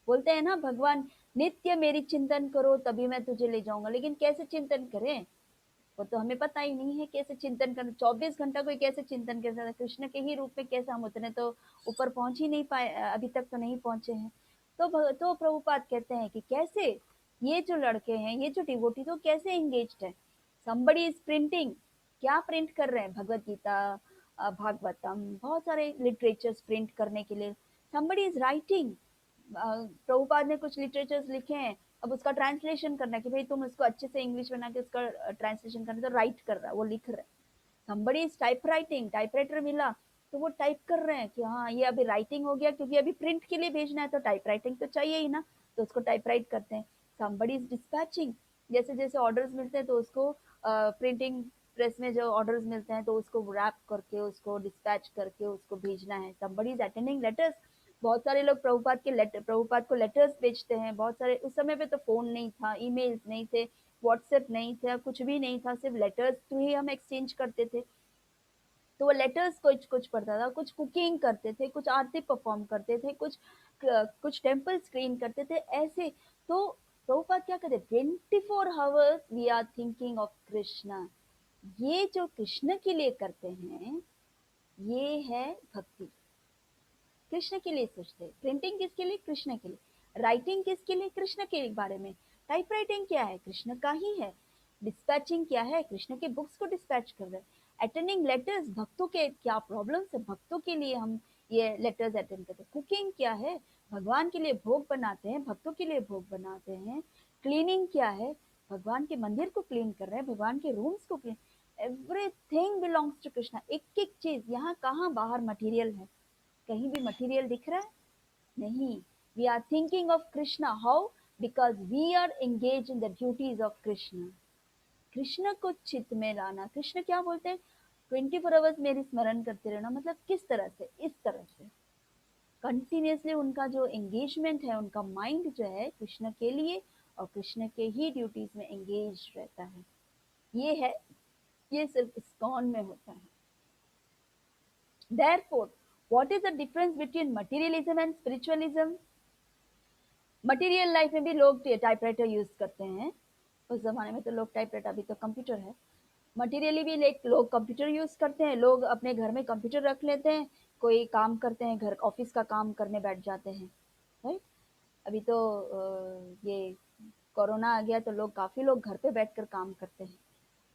बोलते हैं ना भगवान नित्य मेरी चिंतन करो तभी मैं तुझे ले जाऊंगा, लेकिन कैसे चिंतन करें, वो तो हमें पता ही नहीं है कैसे चिंतन करना, 24 घंटा कोई कैसे चिंतन कर सकता है, कृष्ण के ही रूप में कैसे हम उतने तो ऊपर पहुंच ही नहीं पाए, अभी तक तो नहीं पहुंचे हैं। तो प्रभुपाद कहते हैं कि कैसे ये जो लड़के हैं, ये जो डिवोटी तो कैसे एंगेज्ड है। somebody is printing, क्या प्रिंट कर रहे हैं, भगवत गीता, भागवतम, बहुत सारे लिटरेचर्स प्रिंट करने के लिए। somebody is writing, प्रभुपाद ने कुछ लिटरेचर्स लिखे हैं, अब उसका ट्रांसलेशन करना है कि भाई तुम उसको अच्छे से इंग्लिश बना के उसका ट्रांसलेशन करना, तो राइट कर रहा है, वो लिख रहा है। somebody is टाइपराइटिंग, टाइपराइटर मिला तो वो टाइप कर रहे हैं कि हाँ ये अभी राइटिंग हो गया, क्योंकि अभी प्रिंट के लिए भेजना है तो टाइपराइटिंग तो चाहिए ही ना, तो उसको टाइपराइट करते हैं। somebody is dispatching, जैसे जैसे ऑर्डर्स मिलते हैं तो उसको प्रिंटिंग प्रेस में जो ऑर्डर्स मिलते हैं तो उसको रैप करके उसको डिस्पैच करके उसको भेजना है। somebody is attending letters, बहुत सारे लोग प्रभुपाद को लेटर्स भेजते हैं। बहुत सारे, उस समय पे तो फोन नहीं था, ईमेल्स नहीं थे, व्हाट्सएप नहीं था, कुछ भी नहीं था, सिर्फ लेटर्स तो ही हम एक्सचेंज करते थे। तो वो लेटर्स कुछ कुछ पढ़ता था, कुछ कुकिंग करते थे, कुछ आरती परफॉर्म करते थे, कुछ टेम्पल स्क्रीन करते थे, ऐसे। तो प्रभुपाद क्या कहते, 24 hours we are thinking of Krishna. ये जो कृष्ण के लिए करते हैं ये है भक्ति, कृष्ण के लिए सोचते हैं। प्रिंटिंग किसके लिए, कृष्ण के लिए। राइटिंग किसके लिए, कृष्ण के बारे में। टाइपराइटिंग क्या है, कृष्ण का ही है। डिस्पैचिंग क्या है, कृष्ण के बुक्स को डिस्पैच कर रहे हैं। अटेंडिंग लेटर्स, भक्तों के क्या प्रॉब्लम्स है, भक्तों के लिए हम ये लेटर्स अटेंड करते हैं। कुकिंग क्या है, भगवान के लिए भोग बनाते हैं, भक्तों के लिए भोग बनाते हैं। क्लीनिंग क्या है, भगवान के मंदिर को क्लीन कर रहे हैं, भगवान के रूम्स को clean. Everything belongs to Krishna, एक एक चीज। यहाँ कहाँ बाहर मटेरियल है, कहीं भी मटेरियल दिख रहा है नहीं। We are thinking of Krishna, how, because we are engage in the duties of Krishna. Krishna को चित्त में लाना, कृष्ण क्या बोलते हैं, 24 आवर्स मेरी स्मरण करते रहना, मतलब किस तरह से, इस तरह से कंटिन्यूसली उनका जो एंगेजमेंट है, उनका माइंड जो है कृष्ण के लिए और कृष्ण के ही ड्यूटीज में एंगेज रहता है। ये है, ये सिर्फ इस्कॉन में होता है। Therefore, what is the difference between materialism and spiritualism? Material life में भी लोग टाइपराइटर यूज करते हैं, उस जमाने में तो लोग टाइपराइटर, अभी तो कंप्यूटर है। मटेरियली भी लोग कंप्यूटर यूज करते हैं, लोग अपने घर में कंप्यूटर रख लेते हैं, कोई काम करते हैं, घर ऑफिस का काम करने बैठ जाते हैं, राइट। अभी तो ये कोरोना आ गया तो लोग, काफी लोग घर पे बैठकर काम करते हैं।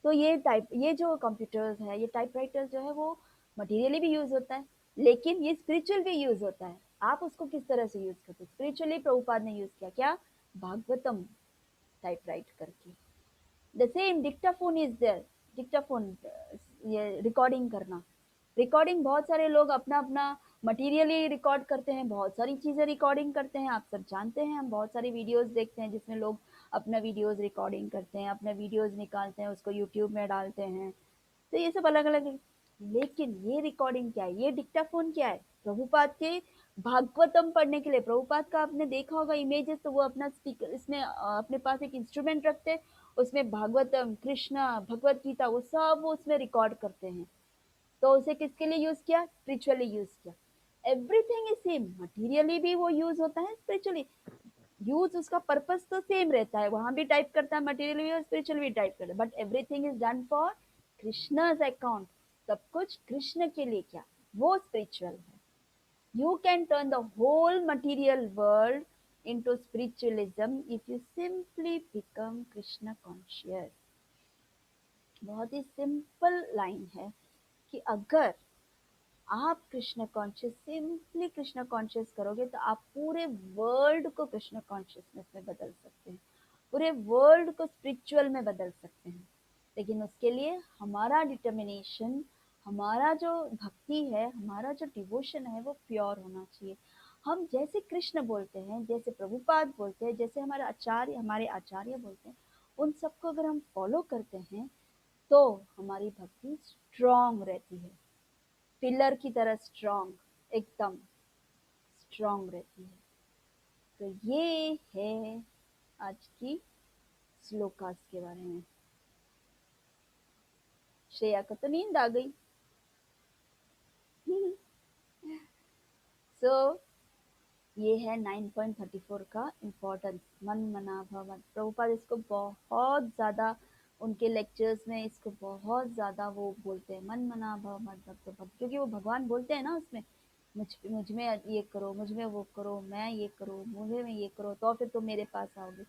तो ये जो कंप्यूटर्स है, ये टाइपराइटर जो है वो मटेरियली भी यूज होता है, लेकिन ये स्पिरिचुअल भी यूज होता है। आप उसको किस तरह से यूज करते हैं, स्पिरिचुअली प्रभुपाद ने यूज किया क्या, भागवतम टाइपराइट करके। The same dictaphone is there, dictaphone, ये रिकॉर्डिंग करना, रिकॉर्डिंग बहुत सारे लोग अपना अपना मटेरियली रिकॉर्ड करते हैं, बहुत सारी चीजें रिकॉर्डिंग करते हैं, आप सब जानते हैं। हम बहुत सारी वीडियोस देखते हैं जिसमें लोग अपना वीडियोस रिकॉर्डिंग करते हैं, अपना वीडियोस निकालते हैं, उसको यूट्यूब में डालते हैं। तो ये सब अलग अलग है। लेकिन ये रिकॉर्डिंग क्या है, ये डिक्टाफोन क्या है, प्रभुपाद के भागवतम पढ़ने के लिए। प्रभुपाद का आपने देखा होगा इमेजेस, तो वो अपना स्पीकर, इसमें अपने पास एक इंस्ट्रूमेंट रखते हैं, उसमें भागवतम, कृष्णा, भगवत गीता, वो सब वो उसमें रिकॉर्ड करते हैं। तो उसे किसके लिए यूज किया, स्पिरिचुअली यूज किया। एवरीथिंग इज सेम, मटेरियली भी वो यूज होता है, स्पिरिचुअली यूज, उसका पर्पस तो सेम रहता है, वहां भी टाइप करता है मटेरियल भी और स्पिरिचुअल भी टाइप करता है, but everything is done for Krishna's account. सब कुछ कृष्ण के लिए क्या, वो स्पिरिचुअल है। You can turn the whole material world into spiritualism if you simply become Krishna conscious। बहुत ही सिंपल लाइन है कि अगर आप Krishna conscious, simply Krishna conscious करोगे तो आप पूरे वर्ल्ड को कृष्ण कॉन्शियसनेस में बदल सकते हैं, पूरे वर्ल्ड को स्पिरिचुअल में बदल सकते हैं। लेकिन उसके लिए हमारा डिटर्मिनेशन, हमारा जो भक्ति है, हमारा जो डिवोशन है वो प्योर होना चाहिए। हम जैसे कृष्ण बोलते हैं, जैसे प्रभुपाद बोलते हैं, जैसे हमारे आचार्य बोलते हैं, उन सबको अगर हम फॉलो करते हैं तो हमारी भक्ति स्ट्रांग रहती है, पिलर की तरह स्ट्रांग, एकदम स्ट्रांग रहती है। तो ये है आज की श्लोकास के बारे में। श्रेया को तो नींद आ गई। सो ये है 9.34 का इम्पोर्टेंस, मन मना भवन। प्रभुपाद इसको बहुत ज्यादा उनके लेक्चर्स में इसको बहुत ज़्यादा वो बोलते हैं, मन मना भव मत भक्त भक्त, क्योंकि वो भगवान बोलते हैं ना उसमें, मुझ में ये करो, मुझ में वो करो, मैं ये करूँ, मुझे में ये करो, तो फिर तुम मेरे पास आओगे।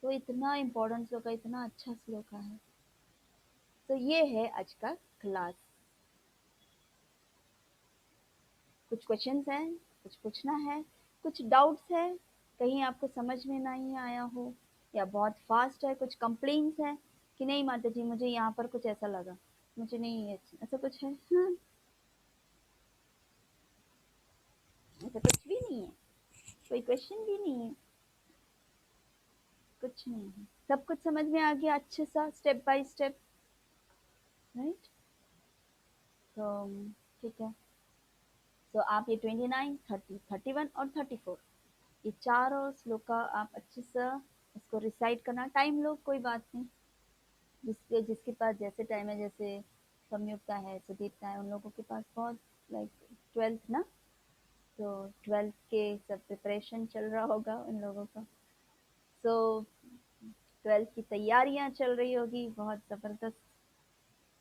तो इतना इम्पोर्टेंट श्लोक है, इतना अच्छा श्लोक है। तो ये है आज का क्लास। कुछ क्वेश्चंस हैं, कुछ पूछना है, कुछ डाउट्स है, कहीं आपको समझ में नहीं आया हो, या बहुत फास्ट है, कुछ कंप्लेंट्स है कि नहीं माता जी मुझे यहाँ पर कुछ ऐसा लगा, मुझे नहीं ऐसा कुछ है? हाँ, ऐसा कुछ भी नहीं है, कोई क्वेश्चन भी नहीं है, कुछ नहीं है, सब कुछ समझ में आ गया अच्छे सा, स्टेप बाय स्टेप, राइट? तो ठीक है। तो आप ये 29, 30, 31 और 34 ये चारों श्लोक का आप अच्छे से इसको रिसाइट करना, टाइम लो कोई बात नहीं, जिसके पास जैसे टाइम है, जैसे संयुक्ता है, सुदीप्ता है, उन लोगों के पास बहुत लाइक 12th ना, तो 12th के सब प्रिपरेशन चल रहा होगा उन लोगों का, सो 12th की तैयारियां चल रही होगी बहुत ज़बरदस्त।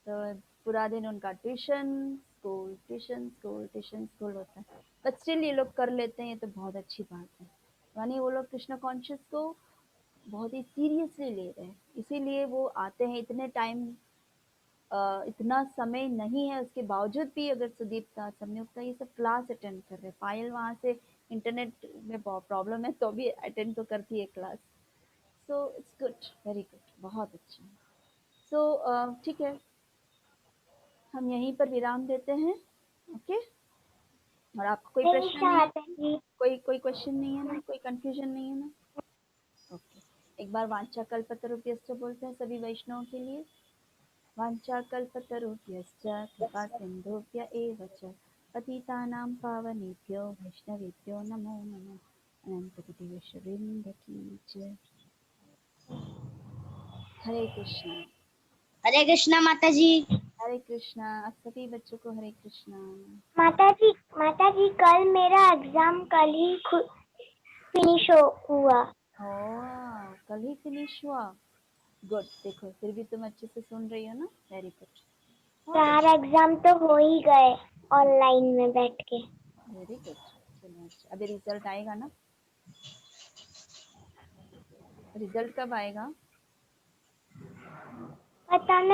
तो पूरा दिन उनका tuition school, tuition school, tuition school होता है, बट स्टिल ये लोग कर लेते हैं, ये तो बहुत अच्छी बात है। यानी वो लोग कृष्णा कॉन्शियस को बहुत ही सीरियसली ले रहे हैं, इसीलिए वो आते हैं इतने टाइम, इतना समय नहीं है उसके बावजूद भी, अगर सुदीप का, संयुक्त का, ये सब क्लास अटेंड कर रहे हैं, पायल वहाँ से इंटरनेट में प्रॉब्लम है तो भी अटेंड तो करती है class. So it's good, very good, बहुत अच्छा। सो ठीक है, हम यहीं पर विराम देते हैं। ओके, और आपको कोई प्रश्न नहीं है? माता जी। कोई क्वेश्चन नहीं है ना, कोई कंफ्यूजन नहीं है ना? ओके, एक बार वांछा कल्पतरुभ्यश्च बोलते हैं सभी वैष्णवों के लिए। वांछा कल्पतरुभ्यश्च कृपा सिंधुभ्य एव च पतितानां पावनेभ्यो वैष्णवेभ्यो नमो नमः। अनंत कोटि वैष्णववृंद की जय। हरे कृष्णा। हरे कृष्णा माता जी। हरे कृष्णा, आप सभी बच्चों को हरे कृष्णा। माता जी कल मेरा एग्जाम कल ही फिनिश हुआ। ओह, कल ही फिनिश हुआ, गुड। देखो फिर भी तुम अच्छे से सुन रही हो ना, वेरी गुड, बहुत 4 अच्छा, एग्जाम तो हो ही गए ऑनलाइन में बैठ के। Very good. चलो अच्छा, अभी रिजल्ट आएगा ना? रिजल्ट कब आएगा? पता नहीं।